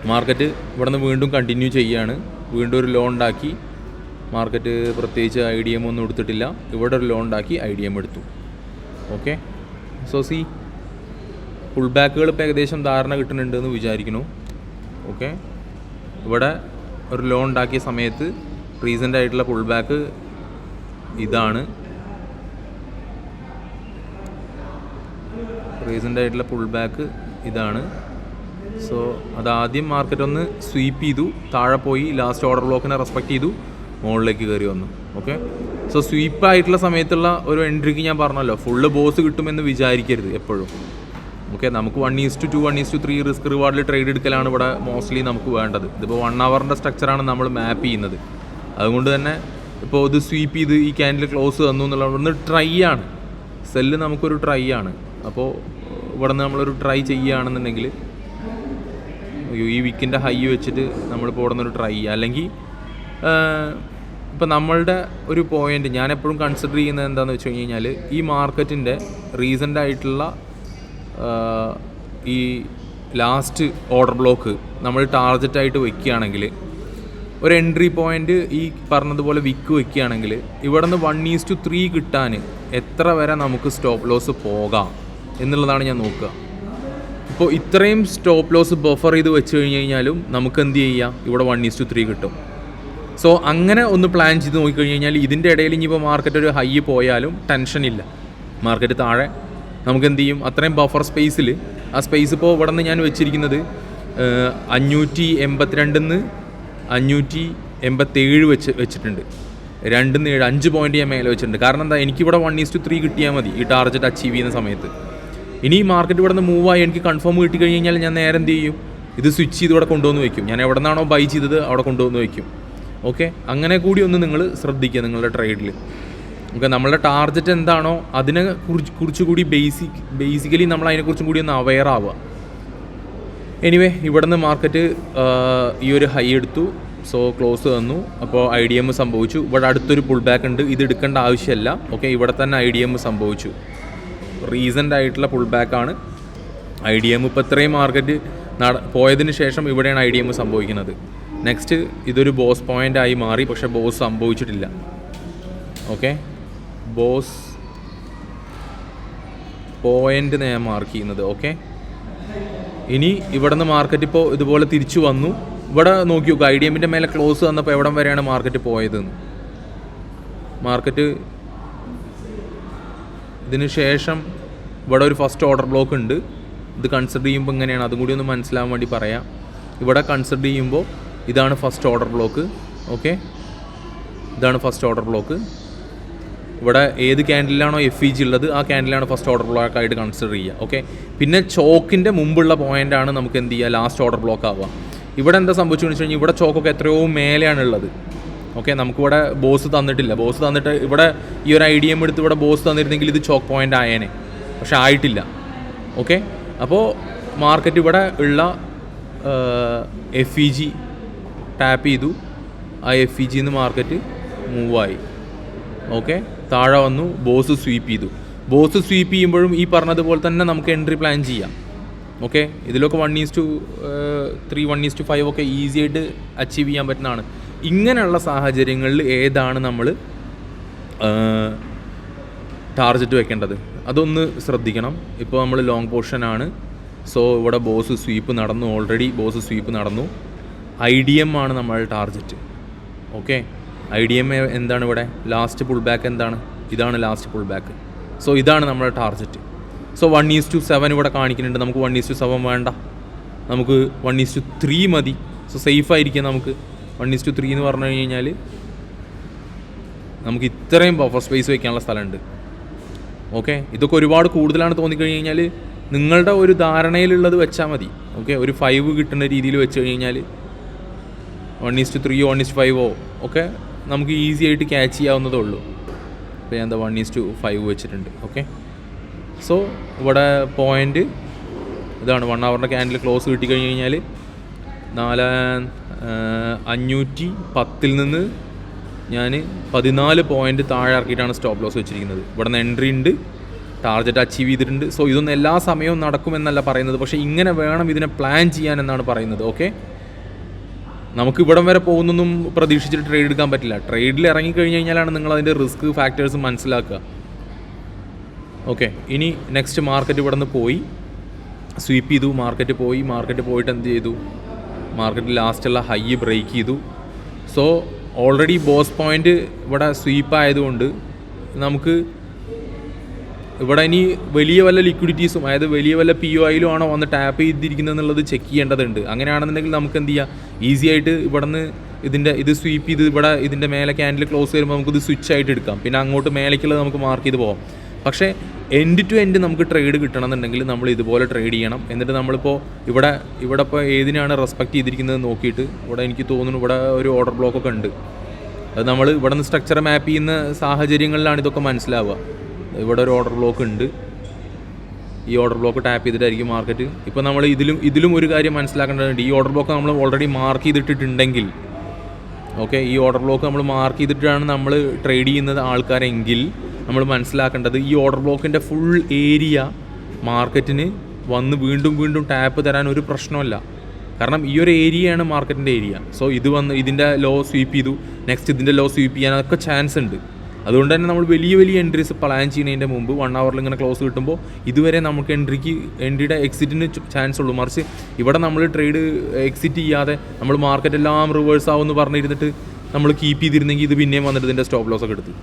മാർക്കറ്റ് ഇവിടെ നിന്ന് വീണ്ടും കണ്ടിന്യൂ ചെയ്യുകയാണ്. വീണ്ടും ഒരു ലോ ഉണ്ടാക്കി മാർക്കറ്റ്, പ്രത്യേകിച്ച് IDM ഒന്നും എടുത്തിട്ടില്ല. ഇവിടെ ഒരു ലോ ഉണ്ടാക്കി IDM എടുത്തു. ഓക്കെ, സോ പുൾ ബാക്കുകൾ ഇപ്പോൾ ഏകദേശം ധാരണ കിട്ടുന്നുണ്ടെന്ന് വിചാരിക്കുന്നു. ഓക്കെ, ഇവിടെ ഒരു ലോ ഉണ്ടാക്കിയ സമയത്ത് റീസെൻ്റ് ആയിട്ടുള്ള പുൾ ബാക്ക് ഇതാണ്. സോ അതാദ്യം മാർക്കറ്റ് ഒന്ന് സ്വീപ്പ് ചെയ്തു, താഴെ പോയി ലാസ്റ്റ് ഓർഡർ ബ്ലോക്കിനെ റെസ്പെക്റ്റ് ചെയ്തു, മുകളിലേക്ക് കയറി വന്നു. ഓക്കെ, സോ സ്വീപ്പായിട്ടുള്ള സമയത്തുള്ള ഒരു എൻട്രിക്ക് ഞാൻ പറഞ്ഞല്ലോ, ഫുള്ള് ബോസ് കിട്ടുമെന്ന് വിചാരിക്കരുത് എപ്പോഴും. ഓക്കെ, നമുക്ക് 1:2 1:3 റിസ്ക് റിവാർഡിൽ ട്രേഡ് എടുക്കലാണ് ഇവിടെ മോസ്റ്റ്ലി നമുക്ക് വേണ്ടത്. ഇതിപ്പോൾ 1 ഹവറിൻ്റെ സ്ട്രക്ചറാണ് നമ്മൾ മാപ്പ് ചെയ്യുന്നത്. അതുകൊണ്ട് തന്നെ ഇപ്പോൾ ഇത് സ്വീപ്പ് ചെയ്ത് ഈ ക്യാൻഡിൽ ക്ലോസ് തന്നു എന്നുള്ളത് ഒന്ന് ട്രൈ ആണ്. സെല്ല് നമുക്കൊരു ട്രൈ ആണ്. അപ്പോൾ ഇവിടെ നിന്ന് നമ്മളൊരു ട്രൈ ചെയ്യുകയാണെന്നുണ്ടെങ്കിൽ ഈ വീക്കിൻ്റെ ഹൈ വെച്ചിട്ട് നമ്മളിപ്പോൾ ഇവിടെ നിന്നൊരു ട്രൈ ചെയ്യുക. അല്ലെങ്കിൽ ഇപ്പോൾ നമ്മളുടെ ഒരു പോയിൻ്റ് ഞാൻ എപ്പോഴും കൺസിഡർ ചെയ്യുന്നത് എന്താണെന്ന് വെച്ച് കഴിഞ്ഞാൽ, ഈ മാർക്കറ്റിൻ്റെ റീസെൻ്റ് ആയിട്ടുള്ള ഈ ലാസ്റ്റ് ഓർഡർ ബ്ലോക്ക് നമ്മൾ ടാർഗറ്റായിട്ട് വയ്ക്കുകയാണെങ്കിൽ, ഒരു എൻട്രി പോയിൻ്റ് ഈ പറഞ്ഞതുപോലെ വിക്ക് വയ്ക്കുകയാണെങ്കിൽ, ഇവിടെ നിന്ന് 1:3 കിട്ടാൻ എത്ര വരെ നമുക്ക് സ്റ്റോപ്പ് ലോസ് പോകാം എന്നുള്ളതാണ് ഞാൻ നോക്കുക. ഇപ്പോൾ ഇത്രയും സ്റ്റോപ്പ് ലോസ് ബഫർ ചെയ്ത് വെച്ച് കഴിഞ്ഞ് കഴിഞ്ഞാലും നമുക്ക് എന്ത് ചെയ്യാം, ഇവിടെ 1:3 കിട്ടും. സോ അങ്ങനെ ഒന്ന് പ്ലാൻ ചെയ്ത് നോക്കിക്കഴിഞ്ഞ് കഴിഞ്ഞാൽ ഇതിൻ്റെ ഇടയിൽ ഇനിയിപ്പോൾ മാർക്കറ്റ് ഒരു ഹൈ പോയാലും ടെൻഷനില്ല. മാർക്കറ്റ് താഴെ നമുക്ക് എന്ത് ചെയ്യും, അത്രയും ബഫർ സ്പേസിൽ, ആ സ്പേസ് ഇപ്പോൾ ഇവിടെ നിന്ന് ഞാൻ വെച്ചിരിക്കുന്നത് 582 587 വെച്ചിട്ടുണ്ട്. 2-7 5 പോയിൻറ്റ് ഞാൻ മേലെ വെച്ചിട്ടുണ്ട്. കാരണം എന്താ, എനിക്കിവിടെ 1:3 കിട്ടിയാൽ മതി ഈ ടാർഗറ്റ് അച്ചീവ് ചെയ്യുന്ന സമയത്ത്. ഇനി മാർക്കറ്റ് ഇവിടെ നിന്ന് മൂവായി എനിക്ക് കൺഫേം കിട്ടിക്കഴിഞ്ഞ് കഴിഞ്ഞാൽ ഞാൻ നേരെ എന്ത് ചെയ്യും, ഇത് സ്വിച്ച് ചെയ്ത് ഇവിടെ കൊണ്ടുവന്ന് വയ്ക്കും. ഞാൻ എവിടെ നിന്നാണോ ബൈ ചെയ്തത് അവിടെ കൊണ്ടുവന്ന് വയ്ക്കും. ഓക്കെ, അങ്ങനെ കൂടി ഒന്ന് നിങ്ങൾ ശ്രദ്ധിക്കുക നിങ്ങളുടെ ട്രേഡിൽ. ഓക്കെ, നമ്മളുടെ ടാർഗറ്റ് എന്താണോ അതിനെ കുറിച്ചുകൂടി ബേസിക്കലി നമ്മൾ അതിനെക്കുറിച്ചും കൂടി ഒന്ന് അവെയർ ആവുക. എനിവേ, ഇവിടെ നിന്ന് മാർക്കറ്റ് ഈ ഒരു ഹൈ എടുത്തു, സോ ക്ലോസ് തന്നു. അപ്പോൾ IDM സംഭവിച്ചു. ഇവിടെ അടുത്തൊരു പുൾ ബാക്ക് ഉണ്ട്, ഇത് എടുക്കേണ്ട ആവശ്യമില്ല. ഓക്കെ, ഇവിടെ തന്നെ IDM സംഭവിച്ചു. റീസെൻ്റ് ആയിട്ടുള്ള പുൾ ബാക്കാണ് IDM. ഇപ്പോൾ ഇത്രയും മാർക്കറ്റ് പോയതിന് ശേഷം ഇവിടെയാണ് IDM സംഭവിക്കുന്നത്. നെക്സ്റ്റ് ഇതൊരു ബോസ് പോയിൻ്റ് ആയി മാറി, പക്ഷേ ബോസ് സംഭവിച്ചിട്ടില്ല. ഓക്കെ, ബോസ് പോയിൻ്റ് ഞാൻ മാർക്ക് ചെയ്യുന്നത്. ഓക്കെ, ഇനി ഇവിടെ നിന്ന് മാർക്കറ്റ് ഇപ്പോൾ ഇതുപോലെ തിരിച്ചു വന്നു. ഇവിടെ നോക്കി നോക്കുക, IDMൻ്റെ മേലെ ക്ലോസ് വന്നപ്പോൾ എവിടം വരെയാണ് മാർക്കറ്റ് പോയതെന്ന്. മാർക്കറ്റ് ഇതിന് ശേഷം ഇവിടെ ഒരു ഫസ്റ്റ് ഓർഡർ ബ്ലോക്ക് ഉണ്ട്. ഇത് കൺസിഡർ ചെയ്യുമ്പോൾ ഇങ്ങനെയാണ്, അതും കൂടി ഒന്ന് മനസ്സിലാവാൻ വേണ്ടി പറയാം. ഇവിടെ കൺസിഡർ ചെയ്യുമ്പോൾ ഇതാണ് ഫസ്റ്റ് ഓർഡർ ബ്ലോക്ക്. ഓക്കെ, ഇതാണ് ഫസ്റ്റ് ഓർഡർ ബ്ലോക്ക്. ഇവിടെ ഏത് ക്യാൻഡിലാണോ FEG ഉള്ളത് ആ ക്യാൻഡിലാണ് ഫസ്റ്റ് ഓർഡർ ബ്ലോക്ക് ആയിട്ട് കൺസിഡർ ചെയ്യുക. ഓക്കെ, പിന്നെ ചോക്കിൻ്റെ മുമ്പുള്ള പോയിൻ്റാണ് നമുക്ക് എന്ത് ചെയ്യുക, ലാസ്റ്റ് ഓർഡർ ബ്ലോക്ക് ആവുക. ഇവിടെ എന്താ സംഭവിച്ചതെന്ന് വെച്ച് കഴിഞ്ഞാൽ ഇവിടെ ചോക്കൊക്കെ എത്രയോ മേലെയാണ് ഉള്ളത്. ഓക്കെ, നമുക്കിവിടെ ബോസ് തന്നിട്ടില്ല. ബോസ് തന്നിട്ട് ഇവിടെ ഈ ഒരു IDM എടുത്ത് ഇവിടെ ബോസ് തന്നിരുന്നെങ്കിൽ ഇത് ചോക്ക് പോയിൻ്റ് ആയേനെ, പക്ഷെ ആയിട്ടില്ല. ഓക്കെ, അപ്പോൾ മാർക്കറ്റ് ഇവിടെ ഉള്ള FEG ടാപ്പ് ചെയ്തു. ആ FEGയിൽ നിന്ന് മാർക്കറ്റ് മൂവായി. ഓക്കെ, താഴെ വന്നു, ബോസ് സ്വീപ്പ് ചെയ്തു. ബോസ് സ്വീപ്പ് ചെയ്യുമ്പോഴും ഈ പറഞ്ഞതുപോലെ തന്നെ നമുക്ക് എൻട്രി പ്ലാൻ ചെയ്യാം. ഓക്കെ, ഇതിലൊക്കെ 1:3 1:5 ഒക്കെ ഈസി ആയിട്ട് അച്ചീവ് ചെയ്യാൻ പറ്റുന്നതാണ്. ഇങ്ങനെയുള്ള സാഹചര്യങ്ങളിൽ ഏതാണ് നമ്മൾ ടാർഗറ്റ് വെക്കേണ്ടത്, അതൊന്ന് ശ്രദ്ധിക്കണം. ഇപ്പോൾ നമ്മൾ ലോങ് പോർഷനാണ്. സോ ഇവിടെ ബോസ് സ്വീപ്പ് നടന്നു, ഓൾറെഡി ബോസ് സ്വീപ്പ് നടന്നു. IDM ആണ് നമ്മൾ ടാർഗറ്റ്. ഓക്കെ, IDM എന്താണ് ഇവിടെ ലാസ്റ്റ് പുൾ ബാക്ക് എന്താണ്, ഇതാണ് ലാസ്റ്റ് പുൾ ബാക്ക്. സോ ഇതാണ് നമ്മുടെ ടാർഗറ്റ്. സോ 1:7 ഇവിടെ കാണിക്കുന്നുണ്ട്. നമുക്ക് 1:7 വേണ്ട, നമുക്ക് 1:3 മതി. സോ സേഫ് ആയിരിക്കും നമുക്ക്. 1:3 എന്ന് പറഞ്ഞു കഴിഞ്ഞാൽ നമുക്ക് ഇത്രയും ബഫർ സ്പേസ് വയ്ക്കാനുള്ള സ്ഥലമുണ്ട്. ഓക്കെ, ഇതൊക്കെ ഒരുപാട് കൂടുതലാണ് തോന്നിക്കഴിഞ്ഞ് കഴിഞ്ഞാൽ നിങ്ങളുടെ ഒരു ധാരണയിലുള്ളത് വെച്ചാൽ മതി. ഓക്കെ, ഒരു 5 കിട്ടുന്ന രീതിയിൽ വെച്ച് കഴിഞ്ഞാൽ 1:3 1:5 ഒക്കെ നമുക്ക് ഈസി ആയിട്ട് ക്യാച്ച് ചെയ്യാവുന്നതേ ഉള്ളൂ. അപ്പോൾ ഞാൻ എന്താ 1:5 വെച്ചിട്ടുണ്ട്. ഓക്കെ, സോ ഇവിടെ പോയിൻ്റ് ഇതാണ്. 1 അവറിൻ്റെ ക്യാൻഡിൽ ക്ലോസ് കിട്ടിക്കഴിഞ്ഞ് കഴിഞ്ഞാൽ 4510 നിന്ന് ഞാൻ 14 പോയിൻ്റ് താഴെ ഇറക്കിയിട്ടാണ് സ്റ്റോപ്പ് ലോസ് വെച്ചിരിക്കുന്നത്. ഇവിടെ നിന്ന് എൻട്രി ഉണ്ട്, ടാർഗറ്റ് അച്ചീവ് ചെയ്തിട്ടുണ്ട്. സോ ഇതൊന്നും എല്ലാ സമയവും നടക്കുമെന്നല്ല പറയുന്നത്, പക്ഷേ ഇങ്ങനെ വേണം ഇതിനെ പ്ലാൻ ചെയ്യാൻ എന്നാണ് പറയുന്നത്. ഓക്കെ, നമുക്ക് ഇവിടം വരെ പോകുന്നൊന്നും പ്രതീക്ഷിച്ചിട്ട് ട്രേഡ് എടുക്കാൻ പറ്റില്ല. ട്രേഡിൽ ഇറങ്ങിക്കഴിഞ്ഞ് കഴിഞ്ഞാലാണ് നിങ്ങൾ അതിൻ്റെ റിസ്ക് ഫാക്ടേഴ്സ് മനസ്സിലാക്കുക. ഓക്കെ, ഇനി നെക്സ്റ്റ് മാർക്കറ്റ് ഇവിടെ നിന്ന് പോയി സ്വീപ്പ് ചെയ്തു. മാർക്കറ്റ് പോയിട്ട് എന്ത് ചെയ്തു, മാർക്കറ്റ് ലാസ്റ്റുള്ള ഹൈ ബ്രേക്ക് ചെയ്തു. സോ ഓൾറെഡി ബോസ് പോയിൻ്റ് ഇവിടെ സ്വീപ്പ് ആയതുകൊണ്ട് നമുക്ക് ഇവിടെ ഇനി വലിയ വല്ല ലിക്വിഡിറ്റീസും, അതായത് വലിയ വല്ല POIയിലും ആണോ വന്ന് ടാപ്പ് ചെയ്തിരിക്കുന്നത് എന്നുള്ളത് ചെക്ക് ചെയ്യേണ്ടതുണ്ട്. അങ്ങനെയാണെന്നുണ്ടെങ്കിൽ നമുക്ക് എന്ത് ചെയ്യാം, ഈസി ആയിട്ട് ഇവിടെ നിന്ന് ഇത് സ്വീപ്പ് ചെയ്ത് ഇവിടെ ഇതിൻ്റെ മേലെ ക്യാൻഡിൽ ക്ലോസ് വരുമ്പോൾ നമുക്കിത് സ്വിച്ച് ആയിട്ട് എടുക്കാം. പിന്നെ അങ്ങോട്ട് മേലേക്കുള്ളത് നമുക്ക് മാർക്ക് ചെയ്ത് പോകാം. പക്ഷേ എൻഡ് ടു എൻഡ് നമുക്ക് ട്രേഡ് കിട്ടണമെന്നുണ്ടെങ്കിൽ നമ്മൾ ഇതുപോലെ ട്രേഡ് ചെയ്യണം. എന്നിട്ട് നമ്മളിപ്പോൾ ഇവിടെ ഇപ്പോൾ ഏതിനാണ് റെസ്പെക്റ്റ് ചെയ്തിരിക്കുന്നത് നോക്കിയിട്ട് ഇവിടെ എനിക്ക് തോന്നുന്നു ഇവിടെ ഒരു ഓർഡർ ബ്ലോക്കൊക്കെ ഉണ്ട്. അത് നമ്മൾ ഇവിടെ നിന്ന് സ്ട്രക്ചർ മാപ്പ് ചെയ്യുന്ന സാഹചര്യങ്ങളിലാണ് ഇതൊക്കെ മനസ്സിലാവുക. ഇവിടെ ഒരു ഓർഡർ ബ്ലോക്ക് ഉണ്ട്. ഈ ഓർഡർ ബ്ലോക്ക് ടാപ്പ് ചെയ്തിട്ടായിരിക്കും മാർക്കറ്റ്. ഇപ്പോൾ നമ്മൾ ഇതിലും ഒരു കാര്യം മനസ്സിലാക്കേണ്ടതുണ്ട്. ഈ ഓർഡർ ബ്ലോക്ക് നമ്മൾ ഓൾറെഡി മാർക്ക് ചെയ്തിട്ടിട്ടുണ്ടെങ്കിൽ, ഓക്കെ, ഈ ഓർഡർ ബ്ലോക്ക് നമ്മൾ മാർക്ക് ചെയ്തിട്ടാണ് നമ്മൾ ട്രേഡ് ചെയ്യുന്നത് ആൾക്കാരെങ്കിൽ നമ്മൾ മനസ്സിലാക്കേണ്ടത് ഈ ഓർഡർ ബ്ലോക്കിൻ്റെ ഫുൾ ഏരിയ മാർക്കറ്റിന് വന്ന് വീണ്ടും ടാപ്പ് തരാൻ ഒരു പ്രശ്നമല്ല. കാരണം ഈ ഒരു ഏരിയയാണ് മാർക്കറ്റിൻ്റെ ഏരിയ. സോ ഇത് വന്ന് ഇതിൻ്റെ ലോ സ്വീപ്പ് ചെയ്തു, നെക്സ്റ്റ് ഇതിൻ്റെ ലോ സ്വീപ്പ് ചെയ്യാനൊക്കെ ചാൻസ് ഉണ്ട്. അതുകൊണ്ട് തന്നെ നമ്മൾ വലിയ എൻട്രീസ് പ്ലാൻ ചെയ്യുന്നതിൻ്റെ മുമ്പ് 1 അവറിൽ ഇങ്ങനെ ക്ലോസ് കിട്ടുമ്പോൾ ഇതുവരെ നമുക്ക് എൻട്രിയുടെ എക്സിറ്റിന് ചാൻസ് ഉള്ളൂ. മറിച്ച് ഇവിടെ നമ്മൾ ട്രേഡ് എക്സിറ്റ് ചെയ്യാതെ നമ്മൾ മാർക്കറ്റ് എല്ലാം റിവേഴ്സ് ആവുമെന്ന് പറഞ്ഞിരുന്നിട്ട് നമ്മൾ കീപ്പ് ചെയ്തിരുന്നെങ്കിൽ ഇത് പിന്നെയും വന്നിട്ട് ഇതിൻ്റെ സ്റ്റോപ്പ് ലോസ് ഒക്കെ എടുത്ത്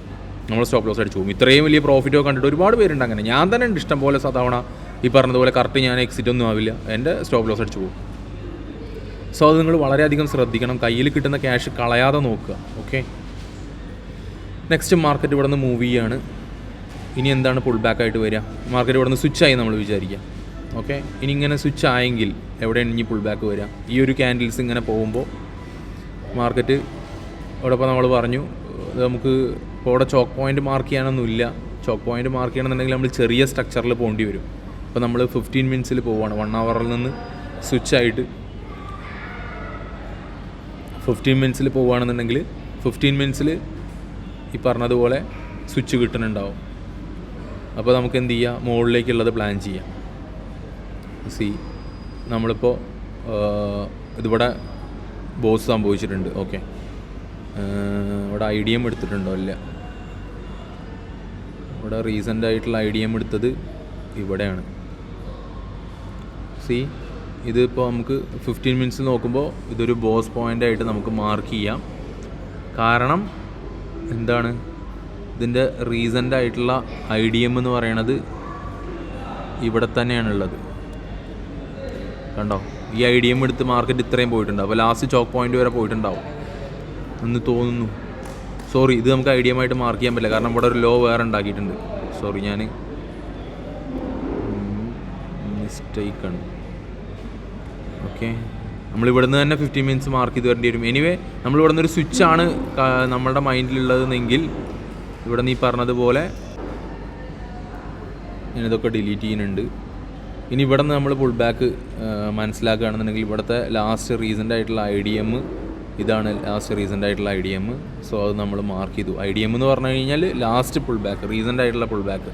നമ്മൾ സ്റ്റോപ്പ് ലോസ് അടിച്ചു പോകും. ഇത്രയും വലിയ പ്രോഫിറ്റൊക്കെ കണ്ടിട്ട് ഒരുപാട് പേരുണ്ട് അങ്ങനെ. ഞാൻ തന്നെ ഉണ്ട് ഇഷ്ടം പോലെ തവണ ഈ പറഞ്ഞതുപോലെ കറക്റ്റ് ഞാൻ എക്സിറ്റ് ഒന്നും ആവില്ല, എൻ്റെ സ്റ്റോപ്പ് ലോസ് അടിച്ചു പോകും. സോ അത് നിങ്ങൾ വളരെയധികം ശ്രദ്ധിക്കണം. കയ്യിൽ കിട്ടുന്ന ക്യാഷ് കളയാതെ നോക്കുക. ഓക്കെ, നെക്സ്റ്റ് മാർക്കറ്റ് ഇവിടെ നിന്ന് മൂവ് ചെയ്യുകയാണ്. ഇനി എന്താണ് പുൾ ബാക്ക് ആയിട്ട് വരിക? മാർക്കറ്റ് ഇവിടെ നിന്ന് സ്വിച്ച് ആയി നമ്മൾ വിചാരിക്കുക. ഓക്കെ, ഇനി ഇങ്ങനെ സ്വിച്ച് ആയെങ്കിൽ എവിടെയാണ് ഇനി പുൾ ബാക്ക് വരിക? ഈ ഒരു ക്യാൻഡിൽസ് ഇങ്ങനെ പോകുമ്പോൾ മാർക്കറ്റ് ഇവിടെ ഇപ്പോൾ നമ്മൾ പറഞ്ഞു നമുക്ക് ഇപ്പോൾ ഇവിടെ ചോക്ക് പോയിൻ്റ് മാർക്ക് ചെയ്യാനൊന്നുമില്ല. ചോക്ക് പോയിൻ്റ് മാർക്ക് ചെയ്യണമെന്നുണ്ടെങ്കിൽ നമ്മൾ ചെറിയ സ്ട്രക്ചറിൽ പോകേണ്ടി വരും. ഇപ്പോൾ നമ്മൾ 15 മിനിറ്റ്സിൽ പോവുകയാണ്. 1 അവറിൽ നിന്ന് സ്വിച്ച് ആയിട്ട് 15 മിനിറ്റ്സിൽ പോവുകയാണെന്നുണ്ടെങ്കിൽ 15 മിനിറ്റ്സിൽ ഈ പറഞ്ഞതുപോലെ സ്വിച്ച് കിട്ടുന്നുണ്ടാവും. അപ്പോൾ നമുക്ക് എന്ത് ചെയ്യാം, മുകളിലേക്കുള്ളത് പ്ലാൻ ചെയ്യാം. നമ്മളിപ്പോൾ ഇതിവിടെ ബോസ് സംഭവിച്ചിട്ടുണ്ട്. ഓക്കെ, ഇവിടെ IDM എടുത്തിട്ടുണ്ടോ? ഇല്ല. ഇവിടെ റീസെൻ്റ് ആയിട്ടുള്ള IDM എടുത്തത് ഇവിടെയാണ്. ഇതിപ്പോൾ നമുക്ക് 15 മിനിറ്റ്സ് നോക്കുമ്പോൾ ഇതൊരു ബോസ് പോയിൻ്റായിട്ട് നമുക്ക് മാർക്ക് ചെയ്യാം. കാരണം എന്താണ്, ഇതിൻ്റെ റീസെൻ്റ് ആയിട്ടുള്ള IDM എന്ന് പറയണത് ഇവിടെ തന്നെയാണുള്ളത്. കണ്ടോ, ഈ IDM എടുത്ത് മാർക്കറ്റ് ഇത്രയും പോയിട്ടുണ്ടാവും. അപ്പോൾ ലാസ്റ്റ് ചോക്ക് പോയിൻ്റ് വരെ പോയിട്ടുണ്ടാവും എന്ന് തോന്നുന്നു. സോറി, ഇത് നമുക്ക് IDM ആയിട്ട് മാർക്ക് ചെയ്യാൻ പറ്റില്ല, കാരണം ഇവിടെ ഒരു ലോ വേറെ ഉണ്ടാക്കിയിട്ടുണ്ട്. സോറി, ഞാൻ മിസ്റ്റേക്കാണ്. ഓക്കെ, നമ്മളിവിടെ നിന്ന് തന്നെ 15 മിനിറ്റ്സ് മാർക്ക് ചെയ്ത് വരേണ്ടി വരും. എനിവേ, നമ്മളിവിടെ നിന്നൊരു സ്വിച്ചാണ് നമ്മളുടെ മൈൻഡിലുള്ളതെങ്കിൽ ഇവിടെ നീ പറഞ്ഞതുപോലെ ഞാനിതൊക്കെ ഡിലീറ്റ് ചെയ്യുന്നുണ്ട്. ഇനി ഇവിടെ നിന്ന് നമ്മൾ പുൾ ബാക്ക് മനസ്സിലാക്കുകയാണെന്നുണ്ടെങ്കിൽ ഇവിടുത്തെ ലാസ്റ്റ് റീസെൻ്റ് ആയിട്ടുള്ള IDM ഇതാണ്. ലാസ്റ്റ് റീസെൻ്റ് ആയിട്ടുള്ള IDM. സോ അത് നമ്മൾ മാർക്ക് ചെയ്തു. IDM എന്ന് പറഞ്ഞു കഴിഞ്ഞാൽ ലാസ്റ്റ് പുൾ ബാക്ക്, റീസെൻ്റ് ആയിട്ടുള്ള പുൾ ബാക്ക്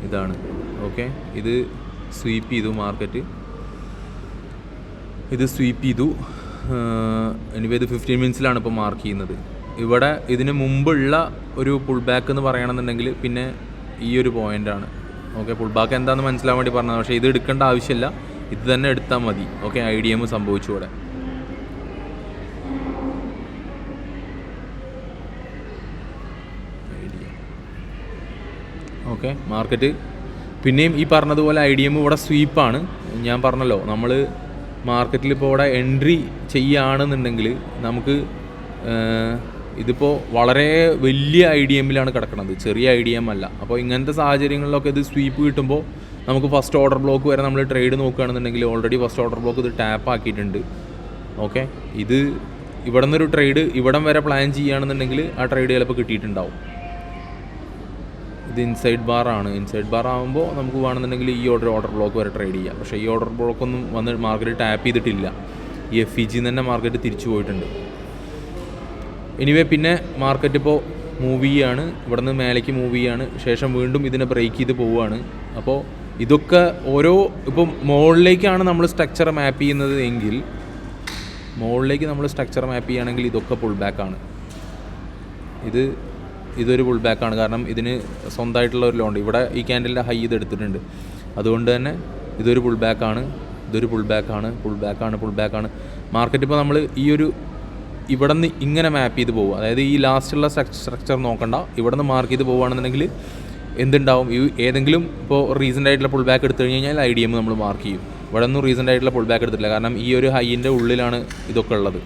ഇതാണ്. ഓക്കെ, ഇത് സ്വീപ്പ് ചെയ്തു മാർക്കറ്റ്, ഇത് സ്വീപ്പ് ചെയ്തു. എനിവേ ഇത് 15 മിനിറ്റ്സിലാണ് ഇപ്പോൾ മാർക്ക് ചെയ്യുന്നത്. ഇവിടെ ഇതിന് മുമ്പുള്ള ഒരു പുൾ ബാക്ക് എന്ന് പറയണമെന്നുണ്ടെങ്കിൽ പിന്നെ ഈ ഒരു പോയിൻ്റാണ്. ഓക്കെ, പുൾ ബാക്ക് എന്താണെന്ന് മനസ്സിലാൻ വേണ്ടി പറഞ്ഞത്. പക്ഷേ ഇത് എടുക്കേണ്ട ആവശ്യമില്ല, ഇത് തന്നെ എടുത്താൽ മതി. ഓക്കെ, IDM സംഭവിച്ചു ഇവിടെ. ഓക്കെ, മാർക്കറ്റ് പിന്നെയും ഈ പറഞ്ഞതുപോലെ IDM ഇവിടെ സ്വീപ്പാണ്. ഞാൻ പറഞ്ഞല്ലോ, നമ്മൾ മാർക്കറ്റിൽ ഇപ്പോൾ ഇവിടെ എൻട്രി ചെയ്യുകയാണെന്നുണ്ടെങ്കിൽ നമുക്ക് ഇതിപ്പോൾ വളരെ വലിയ IDMലാണ് കിടക്കുന്നത്, ചെറിയ IDM അല്ല. അപ്പോൾ ഇങ്ങനത്തെ സാഹചര്യങ്ങളിലൊക്കെ ഇത് സ്വീപ്പ് കിട്ടുമ്പോൾ നമുക്ക് ഫസ്റ്റ് ഓർഡർ ബ്ലോക്ക് വരെ നമ്മൾ ട്രേഡ് നോക്കുകയാണെന്നുണ്ടെങ്കിൽ ഓൾറെഡി ഫസ്റ്റ് ഓർഡർ ബ്ലോക്ക് ഇത് ടാപ്പ് ആക്കിയിട്ടുണ്ട്. ഓക്കെ, ഇത് ഇവിടെ നിന്നൊരു ട്രേഡ് ഇവിടം വരെ പ്ലാൻ ചെയ്യുകയാണെന്നുണ്ടെങ്കിൽ ആ ട്രേഡ് ചിലപ്പോൾ കിട്ടിയിട്ടുണ്ടാവും. ഇത് ഇൻസൈഡ് ബാർ ആണ്. ഇൻസൈഡ് ബാർ ആകുമ്പോൾ നമുക്ക് വേണമെന്നുണ്ടെങ്കിൽ ഈ ഓർഡർ ബ്ലോക്ക് വരെ ട്രേഡ് ചെയ്യാം. പക്ഷേ ഈ ഓർഡർ ബ്ലോക്കൊന്നും വന്ന് മാർക്കറ്റ് ടാപ്പ് ചെയ്തിട്ടില്ല. ഈ FEG തന്നെ മാർക്കറ്റ് തിരിച്ചു പോയിട്ടുണ്ട്. എനിവേ, പിന്നെ മാർക്കറ്റ് ഇപ്പോൾ മൂവ് ചെയ്യുകയാണ്, ഇവിടെ നിന്ന് മേലേക്ക് മൂവ് ചെയ്യുകയാണ്, ശേഷം വീണ്ടും ഇതിനെ ബ്രേക്ക് ചെയ്ത് പോവുകയാണ്. അപ്പോൾ ഇതൊക്കെ ഓരോ ഇപ്പം മുകളിലേക്കാണ് നമ്മൾ സ്ട്രക്ചർ മാപ്പ് ചെയ്യുന്നത് എങ്കിൽ, മുകളിലേക്ക് നമ്മൾ സ്ട്രക്ചർ മാപ്പ് ചെയ്യുകയാണെങ്കിൽ ഇതൊക്കെ പുൾ ബാക്കാണ്. ഇതൊരു പുൾ ബാക്കാണ്. കാരണം ഇതിന് സ്വന്തമായിട്ടുള്ള ഒരു ലോണ്ട് ഇവിടെ ഈ ക്യാൻഡലിൻ്റെ ഹൈ ഇത് എടുത്തിട്ടുണ്ട്. അതുകൊണ്ട് തന്നെ ഇതൊരു പുൾ ബാക്കാണ്, ഇതൊരു പുൾ ബാക്കാണ്, പുൾ ബാക്കാണ്. മാർക്കറ്റ് ഇപ്പോൾ നമ്മൾ ഈ ഒരു ഇവിടെ നിന്ന് ഇങ്ങനെ മാപ്പ് ചെയ്ത് പോകും. അതായത് ഈ ലാസ്റ്റുള്ള സ്ട്രക്ചർ നോക്കണ്ട, ഇവിടെ നിന്ന് മാർക്ക് ചെയ്ത് പോകുകയാണെന്നുണ്ടെങ്കിൽ എന്തുണ്ടാവും, ഈ ഏതെങ്കിലും ഇപ്പോൾ റീസെൻ്റ് ആയിട്ടുള്ള പുൾ ബാക്ക് എടുത്തു കഴിഞ്ഞാൽ IDM നമ്മൾ മാർക്ക് ചെയ്യും. ഇവിടെ ഒന്നും റീസെൻ്റ് ആയിട്ടുള്ള പുൾ ബാക്ക് എടുത്തില്ല, കാരണം ഈ ഒരു ഹൈൻ്റെ ഉള്ളിലാണ് ഇതൊക്കെ ഉള്ളത്.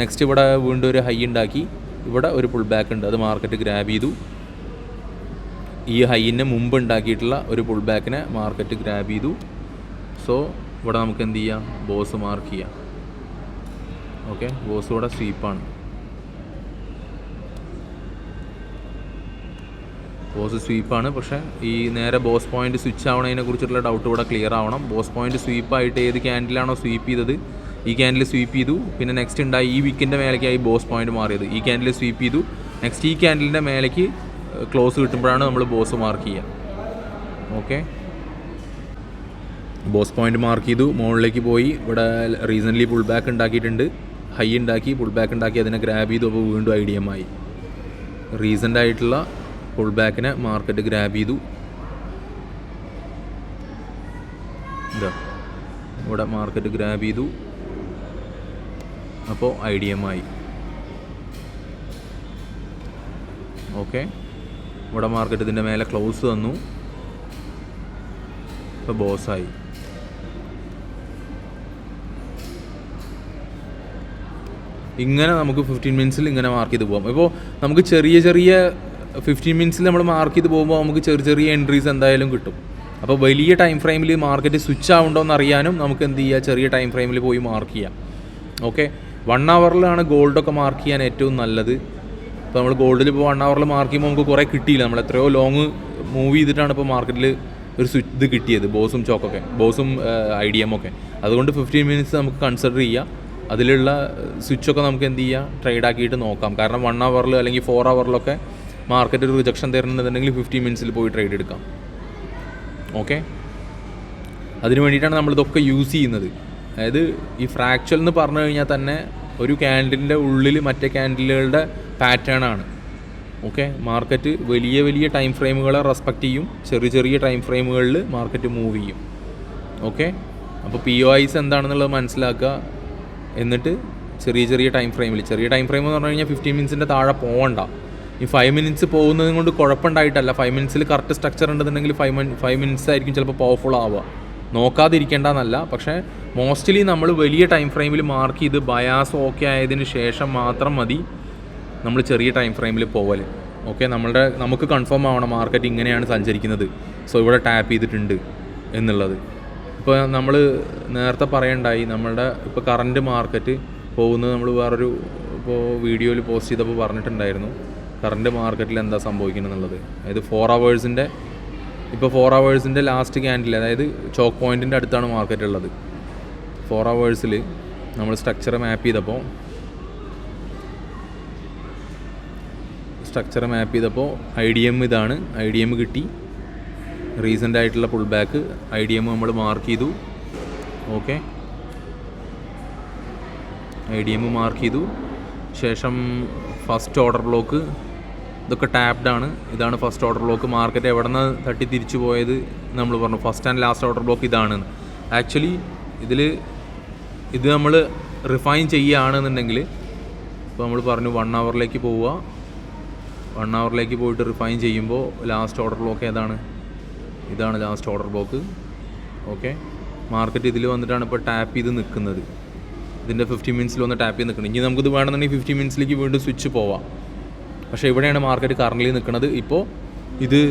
നെക്സ്റ്റ് ഇവിടെ വീണ്ടും ഒരു ഹൈ ഉണ്ടാക്കി, ഇവിടെ ഒരു പുൾ ബാക്ക് ഉണ്ട്, അത് മാർക്കറ്റ് ഗ്രാബ് ചെയ്തു. ഈ ഹൈയിന് മുമ്പ് ഉണ്ടാക്കിയിട്ടുള്ള ഒരു പുൾ ബാക്കിനെ മാർക്കറ്റ് ഗ്രാബ് ചെയ്തു. സോ ഇവിടെ നമുക്ക് എന്ത് ചെയ്യാം, ബോസ് മാർക്ക് ചെയ്യാം. ഓക്കെ, ബോസ് ഇവിടെ സ്വീപ്പാണ്. ബോസ് സ്വീപ്പാണ്. പക്ഷേ ഈ നേരെ ബോസ് പോയിൻ്റ് സ്വിച്ച് ആവണതിനെ കുറിച്ചിട്ടുള്ള ഡൗട്ട് ഇവിടെ ക്ലിയർ ആവണം. ബോസ് പോയിൻ്റ് സ്വീപ്പായിട്ട് ഏത് ക്യാൻഡിലാണോ സ്വീപ്പ് ചെയ്തത് ഈ ക്യാൻഡിൽ സ്വീപ്പ് ചെയ്തു. പിന്നെ നെക്സ്റ്റ് ഉണ്ടായി ഈ വീക്കിൻ്റെ മേലേക്കായി ബോസ് പോയിൻ്റ് മാറിയത്, ഈ ക്യാൻഡിൽ സ്വീപ്പ് ചെയ്തു. നെക്സ്റ്റ് ഈ ക്യാൻഡിലിൻ്റെ മേലേക്ക് ക്ലോസ് കിട്ടുമ്പോഴാണ് നമ്മൾ ബോസ് മാർക്ക് ചെയ്യുക. ഓക്കെ, ബോസ് പോയിൻ്റ് മാർക്ക് ചെയ്തു, മുകളിലേക്ക് പോയി. ഇവിടെ റീസെൻ്റ്ലി പുൾ ബാക്ക് ഉണ്ടാക്കിയിട്ടുണ്ട്, ഹൈ ഉണ്ടാക്കി, പുൾ ബാക്ക് ഉണ്ടാക്കി, അതിനെ ഗ്രാബ് ചെയ്തു. അപ്പോൾ വീണ്ടും IDM ആയി. റീസെൻ്റ് ആയിട്ടുള്ള പുൾ ബാക്കിനെ മാർക്കറ്റ് ഗ്രാബ് ചെയ്തു. ഇതാ ഇവിടെ മാർക്കറ്റ് ഗ്രാബ് ചെയ്തു, അപ്പോൾ IDM ആയി. ഓക്കെ, ഇവിടെ മാർക്കറ്റ് ഇതിൻ്റെ മേലെ ക്ലോസ് തന്നു, ഇപ്പോൾ ബോസായി. ഇങ്ങനെ നമുക്ക് 15 മിനിറ്റ്സിൽ ഇങ്ങനെ മാർക്ക് ചെയ്ത് പോകാം. ഇപ്പോൾ നമുക്ക് ചെറിയ 15 മിനിറ്റ്സിൽ നമ്മൾ മാർക്ക് ചെയ്ത് പോകുമ്പോൾ നമുക്ക് ചെറിയ എൻട്രീസ് എന്തായാലും കിട്ടും. അപ്പോൾ വലിയ ടൈം ഫ്രെയിമിൽ മാർക്കറ്റ് സ്വിച്ച് ആവുണ്ടോ എന്ന് അറിയാനും നമുക്ക് എന്ത് ചെയ്യുക, ചെറിയ ടൈം ഫ്രെയിമിൽ പോയി മാർക്ക് ചെയ്യാം. ഓക്കെ, 1 ഹവറിലാണ് ഗോൾഡൊക്കെ മാർക്ക് ചെയ്യാൻ ഏറ്റവും നല്ലത്. ഇപ്പോൾ നമ്മൾ ഗോൾഡിൽ ഇപ്പോൾ 1 ഹവറിൽ മാർക്ക് ചെയ്യുമ്പോൾ നമുക്ക് കുറേ കിട്ടിയില്ല. നമ്മൾ എത്രയോ ലോങ് മൂവ് ചെയ്തിട്ടാണ് ഇപ്പോൾ മാർക്കറ്റിൽ ഒരു ഇത് കിട്ടിയത്, ബോസും ചോക്കൊക്കെ, ബോസും IDM ഒക്കെ. അതുകൊണ്ട് 15 മിനിറ്റ്സ് നമുക്ക് കൺസിഡർ ചെയ്യാം. അതിലുള്ള സ്വിച്ചൊക്കെ നമുക്ക് എന്ത് ചെയ്യാം, ട്രേഡ് ആക്കിയിട്ട് നോക്കാം. കാരണം 1 hour അല്ലെങ്കിൽ 4 hour മാർക്കറ്റ് ഒരു റിജക്ഷൻ തരുന്നുണ്ടെങ്കിൽ 15 minutes പോയി ട്രേഡ് എടുക്കാം. ഓക്കെ, അതിന് വേണ്ടിയിട്ടാണ് നമ്മളിതൊക്കെ യൂസ് ചെയ്യുന്നത്. അതായത് ഈ ഫ്രാക്ച്വൽ എന്ന് പറഞ്ഞു കഴിഞ്ഞാൽ തന്നെ ഒരു ക്യാൻഡിലിൻ്റെ ഉള്ളിൽ മറ്റേ ക്യാൻഡിലുകളുടെ പാറ്റേൺ ആണ്. ഓക്കെ, മാർക്കറ്റ് വലിയ വലിയ ടൈം ഫ്രെയിമുകളെ റെസ്പെക്റ്റ് ചെയ്യും, ചെറിയ ചെറിയ ടൈം ഫ്രെയിമുകളിൽ മാർക്കറ്റ് മൂവ് ചെയ്യും. ഓക്കെ, അപ്പോൾ POIs എന്താണെന്നുള്ളത് മനസ്സിലാക്കുക. എന്നിട്ട് ചെറിയ ചെറിയ ടൈം ഫ്രെയിം എന്ന് പറഞ്ഞു കഴിഞ്ഞാൽ 15 minutes താഴെ പോകണ്ട. ഈ 5 minutes പോകുന്നത് കൊണ്ട് കുഴപ്പമുണ്ടായിട്ടല്ല. 5 minutes കറക്റ്റ് സ്ട്രക്ചർ ഉണ്ടെന്നുണ്ടെങ്കിൽ 5 minutes ആയിരിക്കും ചിലപ്പോൾ പവർഫുൾ ആവുക. നോക്കാതിരിക്കേണ്ടെന്നല്ല, പക്ഷേ മോസ്റ്റ്ലി നമ്മൾ വലിയ ടൈം ഫ്രെയിമിൽ മാർക്ക് ചെയ്ത് ബയാസ് ഓക്കെ ആയതിന് ശേഷം മാത്രം മതി നമ്മൾ ചെറിയ ടൈം ഫ്രെയിമിൽ പോവൽ. ഓക്കെ, നമുക്ക് കൺഫേം ആവണം മാർക്കറ്റ് ഇങ്ങനെയാണ് സഞ്ചരിക്കുന്നത്, സോ ഇവിടെ ടാപ്പ് ചെയ്തിട്ടുണ്ട് എന്നുള്ളത്. ഇപ്പോൾ നമ്മൾ നേരത്തെ പറയണ്ടായി, നമ്മളുടെ ഇപ്പോൾ കറൻറ്റ് മാർക്കറ്റ് പോകുന്നത് നമ്മൾ വേറൊരു വീഡിയോയിൽ പോസ്റ്റ് ചെയ്തപ്പോൾ പറഞ്ഞിട്ടുണ്ടായിരുന്നു കറൻറ്റ് മാർക്കറ്റിൽ എന്താ സംഭവിക്കുന്നത് എന്നുള്ളത്. അതായത് 4 hours ലാസ്റ്റ് ക്യാൻഡിൽ, അതായത് ചോക്ക് പോയിൻറ്റിൻ്റെ അടുത്താണ് മാർക്കറ്റ് ഉള്ളത്. 4 hours നമ്മൾ സ്ട്രക്ചർ മാപ്പ് ചെയ്തപ്പോൾ IDM ഇതാണ്. IDM കിട്ടി, റീസെൻ്റ് ആയിട്ടുള്ള പുൾ ബാക്ക്. IDM നമ്മൾ മാർക്ക് ചെയ്തു. ഓക്കെ, IDM മാർക്ക് ചെയ്തു ശേഷം ഫസ്റ്റ് ഓർഡർ ബ്ലോക്ക്, ഇതൊക്കെ ടാപ്ഡ് ആണ്. ഇതാണ് ഫസ്റ്റ് ഓർഡർ ബ്ലോക്ക്. മാർക്കറ്റ് എവിടെ നിന്ന് തട്ടി തിരിച്ചു പോയത് നമ്മൾ പറഞ്ഞു, first and last order block ഇതാണ്. ആക്ച്വലി ഇത് നമ്മൾ റിഫൈൻ ചെയ്യുകയാണെന്നുണ്ടെങ്കിൽ ഇപ്പോൾ നമ്മൾ പറഞ്ഞു 1 hour പോവുക. 1 hour പോയിട്ട് റിഫൈൻ ചെയ്യുമ്പോൾ ലാസ്റ്റ് ഓർഡർ ബ്ലോക്ക് ഏതാണ്? ഇതാണ് last order block. Okay, market ഇതിൽ വന്നിട്ടാണ് ഇപ്പോൾ ടാപ്പ് ചെയ്ത് നിൽക്കുന്നത്. ഇതിൻ്റെ 15 minutes വന്ന് ടാപ്പ് ചെയ്ത് നിൽക്കുന്നത്. ഇനി നമുക്കിത് വേണമെന്നുണ്ടെങ്കിൽ 15 minutes വീണ്ടും സ്വിച്ച് പോവാം. പക്ഷേ ഇവിടെയാണ് മാർക്കറ്റ് കറൻ്റ് നിൽക്കുന്നത്. ഇപ്പോൾ ഇത്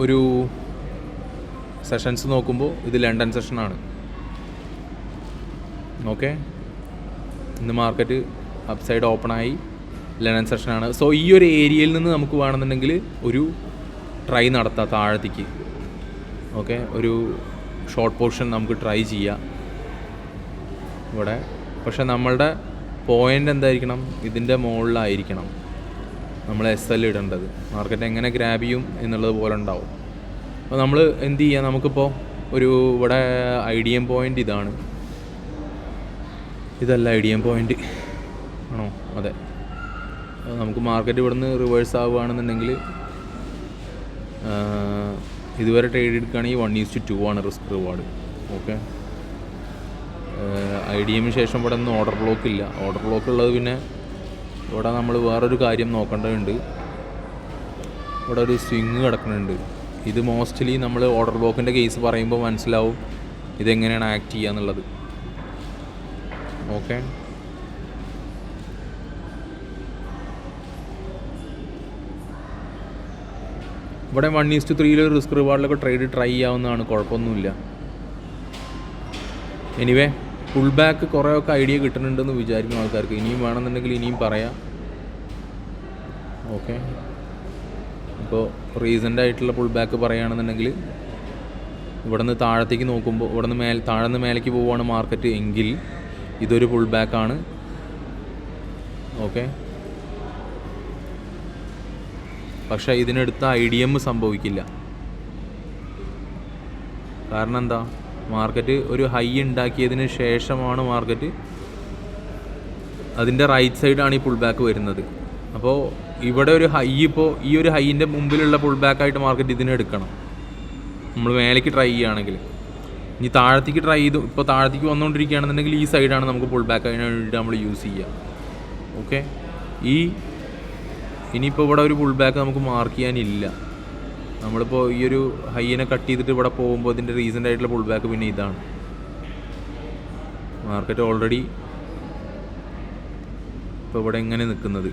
ഒരു സെഷൻസ് നോക്കുമ്പോൾ ഇത് ലണ്ടൻ സെഷനാണ്. ഓക്കെ, ഇന്ന് മാർക്കറ്റ് അപ്പ് സൈഡ് ഓപ്പണായി ലണ്ടൻ സെഷനാണ്. സോ ഈ ഒരു ഏരിയയിൽ നിന്ന് നമുക്ക് വേണമെന്നുണ്ടെങ്കിൽ ഒരു ട്രൈ നടത്താം താഴത്തേക്ക്. ഓക്കെ, ഒരു ഷോർട്ട് പോർഷൻ നമുക്ക് ട്രൈ ചെയ്യാം ഇവിടെ. പക്ഷേ നമ്മളുടെ പോയിൻ്റ് എന്തായിരിക്കണം? ഇതിൻ്റെ മുകളിലായിരിക്കണം നമ്മൾ SL ഇടേണ്ടത്. മാർക്കറ്റ് എങ്ങനെ ഗ്രാബ് ചെയ്യും എന്നുള്ളത് പോലെ ഉണ്ടാവും. അപ്പോൾ നമ്മൾ എന്ത് ചെയ്യുക, നമുക്കിപ്പോൾ ഇവിടെ IDM പോയിൻ്റ് ഇതാണ്. ഇതല്ല IDM പോയിൻ്റ് ആണോ? അതെ. നമുക്ക് മാർക്കറ്റ് ഇവിടുന്ന് റിവേഴ്സ് ആവുകയാണെന്നുണ്ടെങ്കിൽ ഇതുവരെ ട്രേഡ് എടുക്കുകയാണെങ്കിൽ 1:2 ആണ് റിസ്ക് റിവാർഡ്. ഓക്കെ, IDM ശേഷം ഇവിടെ ഒന്നും ഓർഡർ ബ്ലോക്ക് ഇല്ല. ഓർഡർ ബ്ലോക്ക് ഉള്ളത് പിന്നെ ഇവിടെ നമ്മൾ വേറൊരു കാര്യം നോക്കേണ്ടതുണ്ട്. ഇവിടെ ഒരു സ്വിങ് കിടക്കുന്നുണ്ട്. ഇത് മോസ്റ്റ്ലി നമ്മൾ ഓർഡർ ബ്ലോക്കിൻ്റെ കേസ് പറയുമ്പോൾ മനസ്സിലാവും ഇതെങ്ങനെയാണ് ആക്ട് ചെയ്യുക എന്നുള്ളത്. ഓക്കെ, ഇവിടെ 1:3 റിസ്ക് റിവാർഡിലൊക്കെ ട്രൈ ചെയ്യാവുന്നതാണ്, കുഴപ്പമൊന്നുമില്ല. എനിവേ, പുൾ ബാക്ക് കുറേയൊക്കെ ഐഡിയ കിട്ടുന്നുണ്ടെന്ന് വിചാരിക്കുന്ന ആൾക്കാർക്ക് ഇനിയും വേണമെന്നുണ്ടെങ്കിൽ ഇനിയും പറയാം. ഓക്കെ, ഇപ്പോൾ റീസെൻ്റ് ആയിട്ടുള്ള പുൾ ബാക്ക് പറയുകയാണെന്നുണ്ടെങ്കിൽ ഇവിടെ നിന്ന് താഴത്തേക്ക് നോക്കുമ്പോൾ ഇവിടെ നിന്ന് താഴെ നിന്ന് മേലേക്ക് പോവുകയാണ് മാർക്കറ്റ് എങ്കിൽ ഇതൊരു പുൾ ബാക്കാണ്. ഓക്കെ, പക്ഷേ ഇതിനടുത്ത IDM സംഭവിക്കില്ല. കാരണം എന്താ? മാർക്കറ്റ് ഒരു ഹൈ ഉണ്ടാക്കിയതിന് ശേഷമാണ് മാർക്കറ്റ് അതിൻ്റെ റൈറ്റ് സൈഡാണ് ഈ പുൾ ബാക്ക് വരുന്നത്. അപ്പോൾ ഇവിടെ ഒരു ഹൈ, ഇപ്പോൾ ഈ ഒരു ഹൈൻ്റെ മുമ്പിലുള്ള പുൾ ബാക്കായിട്ട് മാർക്കറ്റ് ഇതിനെടുക്കണം നമ്മൾ മേലേക്ക് ട്രൈ ചെയ്യുകയാണെങ്കിൽ. ഇനി താഴത്തേക്ക് ട്രൈ ചെയ്തു, ഇപ്പോൾ താഴത്തേക്ക് വന്നുകൊണ്ടിരിക്കുകയാണെന്നുണ്ടെങ്കിൽ ഈ സൈഡാണ് നമുക്ക് പുൾ ബാക്ക് അതിന് വേണ്ടിയിട്ട് നമ്മൾ യൂസ് ചെയ്യുക. ഓക്കെ, ഇനിയിപ്പോൾ ഇവിടെ ഒരു പുൾ ബാക്ക് നമുക്ക് മാർക്ക് ചെയ്യാനില്ല. നമ്മളിപ്പോൾ ഈ ഒരു ഹൈനെ കട്ട് ചെയ്തിട്ട് ഇവിടെ പോകുമ്പോൾ ഇതിൻ്റെ റീസെൻ്റ് ആയിട്ടുള്ള പുൾ ബാക്ക് പിന്നെ ഇതാണ്. മാർക്കറ്റ് ഓൾറെഡി ഇപ്പോൾ ഇവിടെ ഇങ്ങനെ നിൽക്കുന്നത്.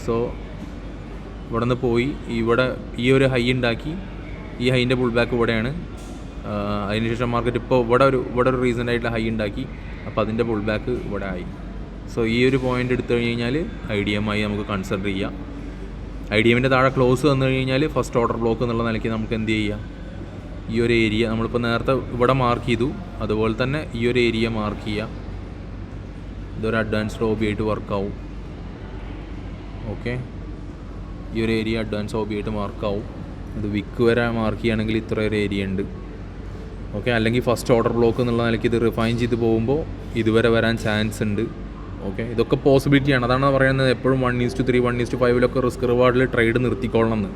സോ ഇവിടെ നിന്ന് പോയി ഇവിടെ ഈ ഒരു ഹൈ ഉണ്ടാക്കി, ഈ ഹൈൻ്റെ പുൾ ബാക്ക് ഇവിടെയാണ്. അതിനുശേഷം മാർക്കറ്റ് ഇപ്പോൾ ഇവിടെ ഒരു റീസെൻ്റ് ആയിട്ടുള്ള ഹൈ ഉണ്ടാക്കി, അപ്പോൾ അതിൻ്റെ പുൾ ബാക്ക് ഇവിടെ ആയി. സോ ഈ ഒരു പോയിൻ്റ് എടുത്തു കഴിഞ്ഞാൽ IDM ആയി നമുക്ക് കൺസിഡർ ചെയ്യാം. IDMൻ്റെ താഴെ ക്ലോസ് വന്നു കഴിഞ്ഞാൽ ഫസ്റ്റ് ഓർഡർ ബ്ലോക്ക് എന്നുള്ള നിലയ്ക്ക് നമുക്ക് എന്ത് ചെയ്യാം, ഈ ഒരു ഏരിയ നമ്മളിപ്പോൾ നേരത്തെ ഇവിടെ മാർക്ക് ചെയ്തു, അതുപോലെ തന്നെ ഈ ഒരു ഏരിയ മാർക്ക് ചെയ്യാം. ഇതൊരു അഡ്വാൻസ്ഡ് ഹോബി ആയിട്ട് വർക്കാവും. ഓക്കെ, ഈ ഒരു ഏരിയ അഡ്വാൻസ് ഹോബി ആയിട്ട് മാർക്കാവും. ഇത് വിക്ക് വരെ മാർക്ക് ചെയ്യുകയാണെങ്കിൽ ഇത്ര ഒരു ഏരിയ ഉണ്ട്. ഓക്കെ, അല്ലെങ്കിൽ ഫസ്റ്റ് ഓർഡർ ബ്ലോക്ക് എന്നുള്ള നിലയ്ക്ക് ഇത് റിഫൈൻ ചെയ്ത് പോകുമ്പോൾ ഇതുവരെ വരാൻ ചാൻസ് ഉണ്ട്. ഓക്കെ, ഇതൊക്കെ പോസിബിലിറ്റിയാണ്. അതാണ് പറയുന്നത് എപ്പോഴും 1:3 1:5 റിസ്ക് റിവാർഡിൽ ട്രേഡ് നിർത്തിക്കൊള്ളണം എന്ന്.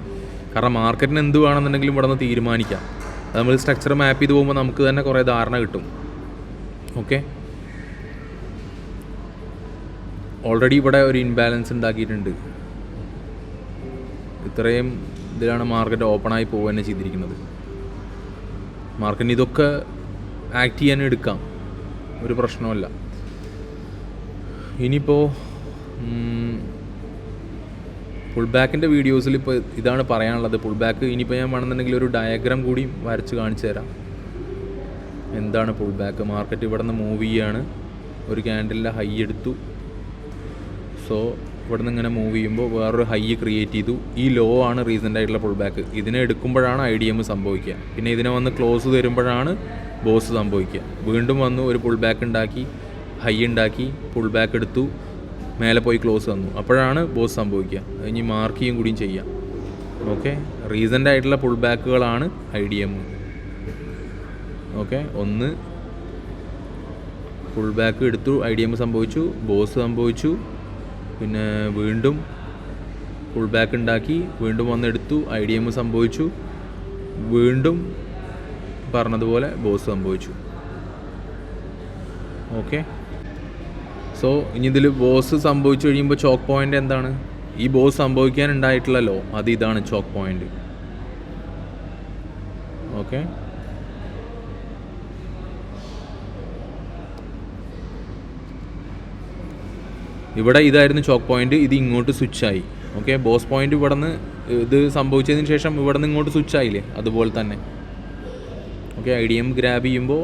കാരണം മാർക്കറ്റിന് എന്ത് വേണമെന്നുണ്ടെങ്കിലും ഇവിടെ നിന്ന് തീരുമാനിക്കാം. അത് നമ്മൾ സ്ട്രക്ചർ മാപ്പ് ചെയ്ത് പോകുമ്പോൾ നമുക്ക് തന്നെ കുറേ ധാരണ കിട്ടും. ഓക്കെ, ഓൾറെഡി ഇവിടെ ഒരു ഇൻബാലൻസ് ഉണ്ടാക്കിയിട്ടുണ്ട്. ഇത്രയും ഇതിലാണ് മാർക്കറ്റ് ഓപ്പണായി പോവുക തന്നെ ചെയ്തിരിക്കുന്നത്. മാർക്കറ്റിന് ഇതൊക്കെ ആക്ട് ചെയ്യാൻ എടുക്കാം, ഒരു പ്രശ്നമല്ല. ഇനിയിപ്പോൾ പുൾ ബാക്കിൻ്റെ വീഡിയോസിൽ ഇപ്പോൾ ഇതാണ് പറയാനുള്ളത്. പുൾ ബാക്ക് ഇനിയിപ്പോൾ ഞാൻ വേണമെന്നുണ്ടെങ്കിൽ ഒരു ഡയഗ്രാം കൂടി വരച്ച് കാണിച്ചു തരാം. എന്താണ് പുൾ ബാക്ക്? മാർക്കറ്റ് ഇവിടെ നിന്ന് മൂവ് ചെയ്യുകയാണ്. ഒരു ക്യാൻഡലിൻ്റെ ഹൈ എടുത്തു. സോ ഇവിടെ നിന്ന് ഇങ്ങനെ മൂവ് ചെയ്യുമ്പോൾ വേറൊരു ഹൈ ക്രിയേറ്റ് ചെയ്തു. ഈ ലോ ആണ് റീസെൻ്റ് ആയിട്ടുള്ള പുൾ ബാക്ക്. ഇതിനെ എടുക്കുമ്പോഴാണ് IDM സംഭവിക്കുക. പിന്നെ ഇതിനെ വന്ന് ക്ലോസ് തരുമ്പോഴാണ് ബോസ് സംഭവിക്കുക. വീണ്ടും വന്നു ഒരു പുൾ ബാക്ക് ഉണ്ടാക്കി, ഹൈ ഉണ്ടാക്കി, പുൾ ബാക്ക് എടുത്തു, മേലെ പോയി ക്ലോസ് തന്നു. അപ്പോഴാണ് ബോസ് സംഭവിക്കുക. ഇനി മാർക്ക് ചെയ്യും കൂടിയും ചെയ്യാം. ഓക്കെ, റീസെൻ്റ് ആയിട്ടുള്ള പുൾ ബാക്കുകളാണ് IDM. ഓക്കെ, ഒന്ന് പുൾ ബാക്ക് എടുത്തു, IDM സംഭവിച്ചു, ബോസ് സംഭവിച്ചു, പിന്നെ വീണ്ടും പുൾ ബാക്ക് ഉണ്ടാക്കി, വീണ്ടും വന്നെടുത്തു, IDM സംഭവിച്ചു, വീണ്ടും പറഞ്ഞതുപോലെ ബോസ് സംഭവിച്ചു. ഓക്കെ, സോ ഇനി ഇതിൽ ബോസ് സംഭവിച്ചു കഴിയുമ്പോൾ ചോക്ക് പോയിൻ്റ് എന്താണ്? ഈ ബോസ് സംഭവിക്കാനുണ്ടായിട്ടുള്ളല്ലോ, അത് ഇതാണ് ചോക്ക് പോയിൻ്റ്. ഓക്കെ, ഇവിടെ ഇതായിരുന്നു ചോക്ക് പോയിൻ്റ്. ഇത് ഇങ്ങോട്ട് സ്വിച്ചായി. ഓക്കെ, ബോസ് പോയിൻ്റ് ഇവിടെ നിന്ന് ഇത് സംഭവിച്ചതിന് ശേഷം ഇവിടെ നിന്ന് ഇങ്ങോട്ട് സ്വിച്ചായില്ലേ, അതുപോലെ തന്നെ. ഓക്കെ, IDM ഗ്രാബ് ചെയ്യുമ്പോൾ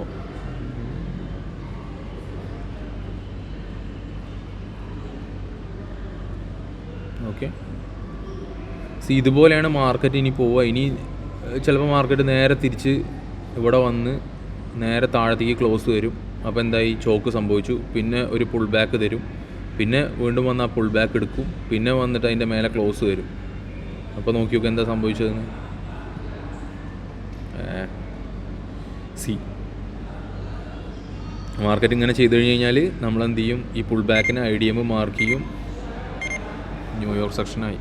ഓക്കെ, ഇതുപോലെയാണ് മാർക്കറ്റ് ഇനി പോവുക. ഇനി ചിലപ്പോൾ മാർക്കറ്റ് നേരെ തിരിച്ച് ഇവിടെ വന്ന് നേരെ താഴത്തേക്ക് ക്ലോസ് വരും. അപ്പോൾ എന്തായി? ചോക്ക് സംഭവിച്ചു. പിന്നെ ഒരു പുൾ ബാക്ക് തരും. പിന്നെ വീണ്ടും വന്ന് ആ പുൾ ബാക്ക് എടുക്കും. പിന്നെ വന്നിട്ട് അതിൻ്റെ മേലെ ക്ലോസ് വരും. അപ്പോൾ നോക്കി നോക്കുക എന്താ സംഭവിച്ചതെന്ന്. മാർക്കറ്റ് ഇങ്ങനെ ചെയ്ത് കഴിഞ്ഞ് കഴിഞ്ഞാൽ നമ്മളെന്ത് ചെയ്യും? ഈ പുൾ ബാക്കിന് IDM മാർക്ക് ചെയ്യും. ന്യൂയോർക്ക് സെക്ഷനായി.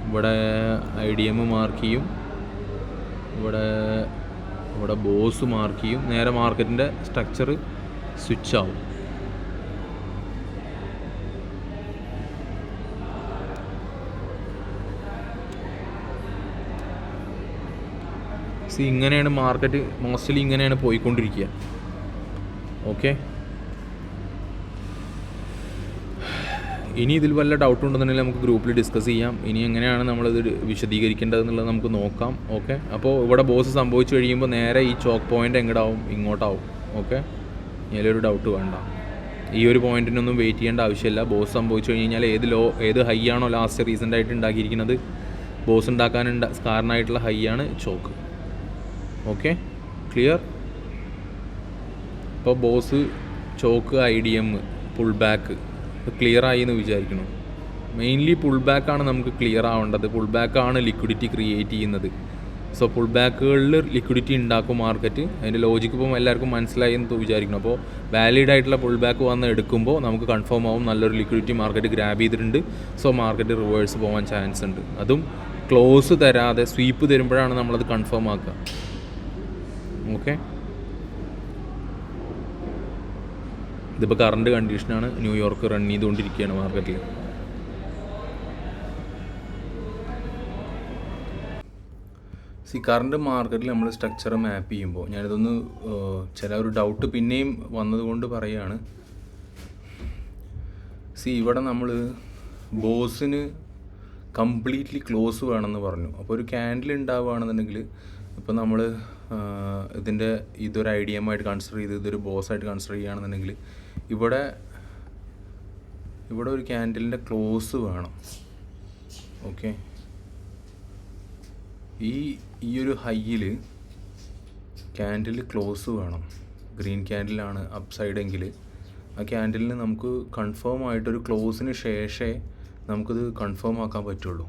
ഇവിടെ IDM മാർക്ക് ചെയ്യും. ഇവിടെ ബോസ് മാർക്ക് ചെയ്യും. നേരെ മാർക്കറ്റിൻ്റെ സ്ട്രക്ചർ സ്വിച്ച് ആവും. ഇങ്ങനെയാണ് മാർക്കറ്റ് മോസ്റ്റ്ലി ഇങ്ങനെയാണ് പോയിക്കൊണ്ടിരിക്കുക. ഓക്കെ, ഇനി ഇതിൽ വല്ല ഡൗട്ട് ഉണ്ടെന്നുണ്ടെങ്കിൽ നമുക്ക് ഗ്രൂപ്പിൽ ഡിസ്കസ് ചെയ്യാം. ഇനി എങ്ങനെയാണ് നമ്മളിത് വിശദീകരിക്കേണ്ടതെന്നുള്ളത് നമുക്ക് നോക്കാം. ഓക്കെ, അപ്പോൾ ഇവിടെ ബോസ് സംഭവിച്ചു കഴിയുമ്പോൾ നേരെ ഈ ചോക്ക് പോയിൻ്റ് എങ്ങോട്ടാവും? ഇങ്ങോട്ടാവും. ഓക്കെ, ഇതിലൊരു ഡൗട്ട് വേണ്ട. ഈ ഒരു പോയിൻറ്റിനൊന്നും വെയിറ്റ് ചെയ്യേണ്ട ആവശ്യമില്ല. ബോസ് സംഭവിച്ചു കഴിഞ്ഞാൽ ഏത് ഹൈ ആണോ ലാസ്റ്റ് റീസെൻ്റ് ആയിട്ട് ഉണ്ടാക്കിയിരിക്കുന്നത്, ബോസ് ഉണ്ടാക്കാൻ കാരണമായിട്ടുള്ള ഹൈ ആണ് ചോക്ക്. Okay, clear? ഇപ്പോൾ BOS, choke, IDM, pull back clear ആയി എന്ന് വിചാരിക്കണം. മെയിൻലി പുൾ ബാക്കാണ് നമുക്ക് ക്ലിയർ ആവേണ്ടത്. പുൾ ബാക്കാണ് ലിക്വിഡിറ്റി ക്രിയേറ്റ് ചെയ്യുന്നത്. സോ പുൾ ബാക്കുകളിൽ ലിക്വിഡിറ്റി ഉണ്ടാക്കും മാർക്കറ്റ്. അതിൻ്റെ ലോജിക്ക് ഇപ്പോൾ എല്ലാവർക്കും മനസ്സിലായി എന്ന് വിചാരിക്കണം. അപ്പോൾ വാലിഡ് ആയിട്ടുള്ള പുൾ ബാക്ക് വന്ന് എടുക്കുമ്പോൾ നമുക്ക് കൺഫേം ആവും നല്ലൊരു ലിക്വിഡിറ്റി മാർക്കറ്റ് ഗ്രാബ് ചെയ്തിട്ടുണ്ട്. സോ മാർക്കറ്റ് റിവേഴ്സ് പോകാൻ ചാൻസ് ഉണ്ട്. അതും ക്ലോസ് തരാതെ സ്വീപ്പ് തരുമ്പോഴാണ് നമ്മളത് കൺഫേം ആക്കുക. ഓക്കെ, ഇതിപ്പോൾ കറണ്ട് കണ്ടീഷനാണ്. ന്യൂയോർക്ക് റൺ ചെയ്തുകൊണ്ടിരിക്കുകയാണ് മാർക്കറ്റിൽ. കറണ്ട് മാർക്കറ്റിൽ നമ്മൾ സ്ട്രക്ചർ മാപ്പ് ചെയ്യുമ്പോൾ ഞാനിതൊന്ന് ഒരു ഡൗട്ട് പിന്നെയും വന്നതുകൊണ്ട് പറയുകയാണ്. ഇവിടെ നമ്മൾ ബോസിന് കംപ്ലീറ്റ്ലി ക്ലോസ് വേണമെന്ന് പറഞ്ഞു. അപ്പോൾ ഒരു ക്യാൻഡിൽ ഉണ്ടാവുകയാണെന്നുണ്ടെങ്കിൽ ഇപ്പോൾ നമ്മൾ ഇതൊരു IDM ആയിട്ട് കൺസിഡർ ചെയ്ത് ഇതൊരു ബോസായിട്ട് കൺസിഡർ ചെയ്യുകയാണെന്നുണ്ടെങ്കിൽ ഇവിടെ ഒരു ക്യാൻഡിലിൻ്റെ ക്ലോസ് വേണം. ഓക്കെ, ഈ ഒരു ഹൈയിൽ ക്യാൻഡിൽ ക്ലോസ് വേണം. ഗ്രീൻ ക്യാൻഡിലാണ് അപ്പ് സൈഡെങ്കിൽ ആ ക്യാൻഡിലിന് നമുക്ക് കൺഫേം ആയിട്ടൊരു ക്ലോസിന് ശേഷമേ നമുക്കിത് കൺഫേം ആക്കാൻ പറ്റുള്ളൂ.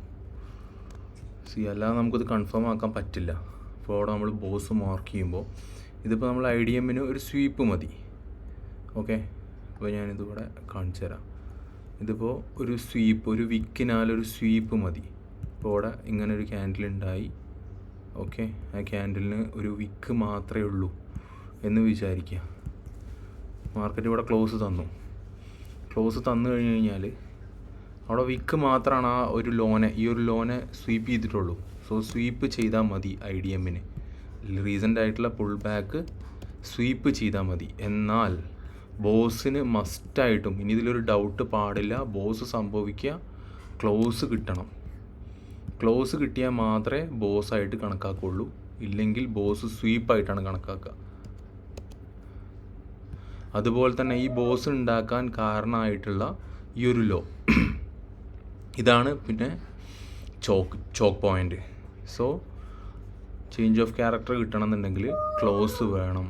അല്ലാതെ നമുക്കിത് കൺഫേം ആക്കാൻ പറ്റില്ല. അപ്പോൾ അവിടെ നമ്മൾ ബോസ് മാർക്ക് ചെയ്യുമ്പോൾ ഇതിപ്പോൾ നമ്മൾ IDMന് ഒരു സ്വീപ്പ് മതി. ഓക്കെ, അപ്പോൾ ഞാനിതിവിടെ കാണിച്ചു തരാം. ഇതിപ്പോൾ ഒരു സ്വീപ്പ്, ഒരു വിക്കിനാലൊരു സ്വീപ്പ് മതി. അപ്പോൾ അവിടെ ഇങ്ങനൊരു ക്യാൻഡിൽ ഉണ്ടായി. ഓക്കെ, ആ ക്യാൻഡിലിന് ഒരു വിക്ക് മാത്രമേ ഉള്ളൂ എന്ന് വിചാരിക്കുക. മാർക്കറ്റ് ഇവിടെ ക്ലോസ് തന്നു. ക്ലോസ് തന്നു കഴിഞ്ഞ് കഴിഞ്ഞാൽ അവിടെ വിക്ക് മാത്രമാണ് ആ ഒരു ലോനെ, ഈ ഒരു ലോനെ സ്വീപ്പ് ചെയ്തിട്ടുള്ളൂ. സോ സ്വീപ്പ് ചെയ്താൽ മതി IDMന്. റീസെൻ്റ് ആയിട്ടുള്ള പുൾ ബാക്ക് സ്വീപ്പ് ചെയ്താൽ മതി. എന്നാൽ ബോസിന് മസ്റ്റായിട്ടും, ഇനി ഇതിലൊരു ഡൗട്ട് പാടില്ല, ബോസ് സംഭവിക്കുക ക്ലോസ് കിട്ടണം. ക്ലോസ് കിട്ടിയാൽ മാത്രമേ ബോസായിട്ട് കണക്കാക്കുള്ളൂ. ഇല്ലെങ്കിൽ ബോസ് സ്വീപ്പായിട്ടാണ് കണക്കാക്കുക. അതുപോലെ തന്നെ ഈ ബോസ് ഉണ്ടാക്കാൻ കാരണമായിട്ടുള്ള ഈ ഒരു ലോ ഇതാണ് പിന്നെ choke point. So change of character കിട്ടണമെന്നുണ്ടെങ്കിൽ ക്ലോസ് വേണം.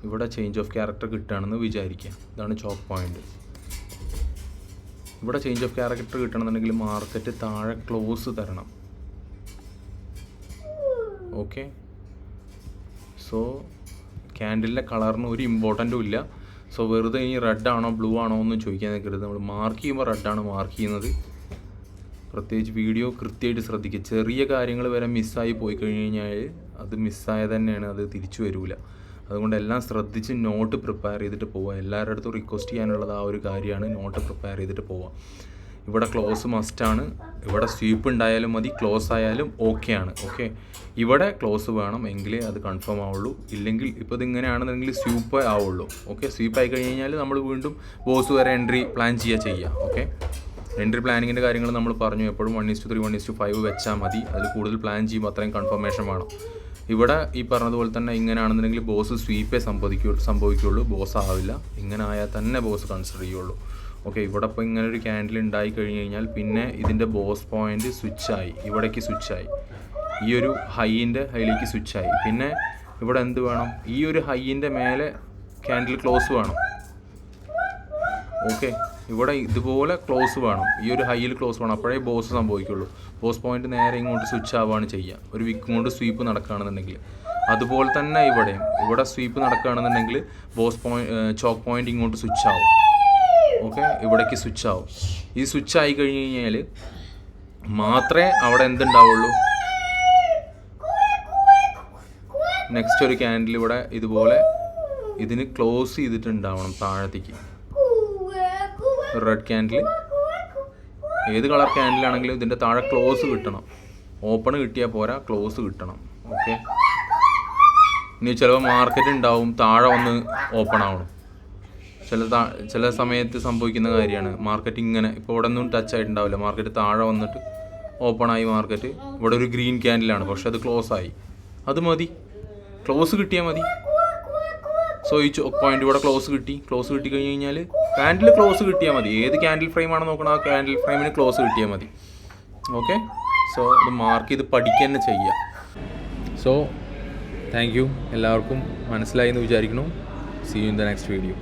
ഇവിടെ ചേഞ്ച് ഓഫ് ക്യാരക്ടർ കിട്ടുകയാണെന്ന് വിചാരിക്കുക. ഇതാണ് ചോക്ക് പോയിൻ്റ്. ഇവിടെ ചേഞ്ച് ഓഫ് ക്യാരക്ടർ കിട്ടണമെന്നുണ്ടെങ്കിൽ മാർക്കറ്റ് താഴെ ക്ലോസ് തരണം. ഓക്കെ, സോ ക്യാൻഡിലിൻ്റെ കളറിന് ഒരു ഇമ്പോർട്ടൻറ്റും ഇല്ല. സോ വെറുതെ ഇനി റെഡ് ആണോ ബ്ലൂ ആണോ ഒന്നും ചോദിക്കാൻ നിൽക്കരുത്. നമ്മൾ മാർക്ക് ചെയ്യുമ്പോൾ റെഡാണ് മാർക്ക് ചെയ്യുന്നത്. പ്രത്യേകിച്ച് വീഡിയോ കൃത്യമായിട്ട് ശ്രദ്ധിക്കുക. ചെറിയ കാര്യങ്ങൾ വരെ മിസ്സായി പോയി കഴിഞ്ഞ് കഴിഞ്ഞാൽ അത് മിസ്സായത് തന്നെയാണ്, അത് തിരിച്ചു വരില്ല. അതുകൊണ്ട് എല്ലാം ശ്രദ്ധിച്ച് നോട്ട് പ്രിപ്പയർ ചെയ്തിട്ട് പോവുക. എല്ലാവരുടെ അടുത്തും റിക്വസ്റ്റ് ചെയ്യാനുള്ളത് ആ ഒരു കാര്യമാണ്, നോട്ട് പ്രിപ്പയർ ചെയ്തിട്ട് പോവുക. ഇവിടെ ക്ലോസ് മസ്റ്റാണ്. ഇവിടെ സ്വീപ്പ് ഉണ്ടായാലും മതി, ക്ലോസ് ആയാലും ഓക്കെ ആണ്. ഓക്കെ, ഇവിടെ ക്ലോസ് വേണം എങ്കിലേ അത് കൺഫേം ആവുള്ളൂ. ഇല്ലെങ്കിൽ ഇപ്പോൾ ഇതിങ്ങനെയാണെന്നുണ്ടെങ്കിൽ സ്വീപ്പ് ആവുള്ളൂ. ഓക്കെ, സ്വീപ്പ് ആയി കഴിഞ്ഞ് കഴിഞ്ഞാൽ നമ്മൾ വീണ്ടും ബോസ് വരെ എൻട്രി പ്ലാൻ ചെയ്യുക. ഓക്കെ, എൻട്രി പ്ലാനിങ്ങിൻ്റെ കാര്യങ്ങൾ നമ്മൾ പറഞ്ഞു. എപ്പോഴും 1:3 1:5 വെച്ചാൽ മതി. അതിൽ കൂടുതൽ പ്ലാൻ ചെയ്യുമ്പോൾ അത്രയും കൺഫർമേഷൻ വേണം. ഇവിടെ ഈ പറഞ്ഞതുപോലെ തന്നെ ഇങ്ങനെയാണെന്നുണ്ടെങ്കിൽ ബോസ് സ്വീപ്പേ സംഭവിക്കുള്ളൂ, ബോസ് ആവില്ല. ഇങ്ങനെ ആയാൽ തന്നെ ബോസ് കൺസിഡർ ചെയ്യുള്ളൂ. ഓക്കെ, ഇവിടെ ഇപ്പോൾ ഇങ്ങനെ ഒരു ക്യാൻഡിൽ ഉണ്ടായി കഴിഞ്ഞ് കഴിഞ്ഞാൽ പിന്നെ ഇതിൻ്റെ ബോസ് പോയിൻ്റ് സ്വിച്ചായി, ഇവിടേക്ക് സ്വിച്ചായി, ഈ ഒരു ഹൈയിലേക്ക് സ്വിച്ചായി. പിന്നെ ഇവിടെ എന്ത് വേണം, ഈ ഒരു ഹൈയിൻ്റെ മേലെ ക്യാൻഡിൽ ക്ലോസ് വേണം. ഓക്കെ, ഇവിടെ ഇതുപോലെ ക്ലോസ് വേണം, ഈ ഒരു ഹൈയിൽ ക്ലോസ് വേണം. അപ്പോഴേ ബോസ് സംഭവിക്കുള്ളൂ. ബോസ് പോയിന്റ് നേരെ ഇങ്ങോട്ട് സ്വിച്ച് ആവുകയാണ് ചെയ്യുക, ഒരു വിക്ക് കൊണ്ട് സ്വീപ്പ് നടക്കുകയാണെന്നുണ്ടെങ്കിൽ. അതുപോലെ തന്നെ ഇവിടെ സ്വീപ്പ് നടക്കുകയാണെന്നുണ്ടെങ്കിൽ ചോക്ക് പോയിന്റ് ഇങ്ങോട്ട് സ്വിച്ച് ആവും. ഓക്കെ, ഇവിടേക്ക് സ്വിച്ച് ആവും. ഈ സ്വിച്ച് ആയി കഴിഞ്ഞ് കഴിഞ്ഞാൽ മാത്രമേ അവിടെ എന്തുണ്ടാവുള്ളൂ, നെക്സ്റ്റ് ഒരു ക്യാൻഡിൽ ഇവിടെ ഇതുപോലെ ഇതിന് ക്ലോസ് ചെയ്തിട്ടുണ്ടാവണം താഴത്തേക്ക്. റെഡ് ക്യാൻഡിൽ, ഏത് കളർ ക്യാൻഡിലാണെങ്കിലും ഇതിൻ്റെ താഴെ ക്ലോസ് കിട്ടണം. ഓപ്പൺ കിട്ടിയാൽ പോരാ, ക്ലോസ് കിട്ടണം. ഓക്കെ, ഇനി ചിലപ്പോൾ മാർക്കറ്റ് ഉണ്ടാവും താഴെ ഒന്ന് ഓപ്പൺ ആവണം. ചില സമയത്ത് സംഭവിക്കുന്ന കാര്യമാണ്. മാർക്കറ്റ് ഇങ്ങനെ ഇപ്പോൾ ഇവിടെ ഒന്നും ടച്ച് ആയിട്ടുണ്ടാവില്ല, മാർക്കറ്റ് താഴെ വന്നിട്ട് ഓപ്പണായി. മാർക്കറ്റ് ഇവിടെ ഒരു ഗ്രീൻ ക്യാൻഡിലാണ്, പക്ഷെ അത് ക്ലോസ് ആയി. അത് മതി, ക്ലോസ് കിട്ടിയാൽ മതി. സോ ഈ ചോക്ക് പോയിന്റ് ഇവിടെ ക്ലോസ് കിട്ടി കഴിഞ്ഞ് കഴിഞ്ഞാൽ ക്യാൻഡിൽ ക്ലോസ് കിട്ടിയാൽ മതി. ഏത് ക്യാൻഡിൽ ഫ്രെയിമാണ് നോക്കണം, ആ ക്യാൻഡിൽ ഫ്രെയിമിന് ക്ലോസ് കിട്ടിയാൽ മതി. ഓക്കെ, സോ ഇത് മാർക്ക് ചെയ്ത് പഠിക്കുക തന്നെ ചെയ്യുക. സോ താങ്ക് യു, എല്ലാവർക്കും മനസ്സിലായി എന്ന് വിചാരിക്കുന്നു. See you in the next video.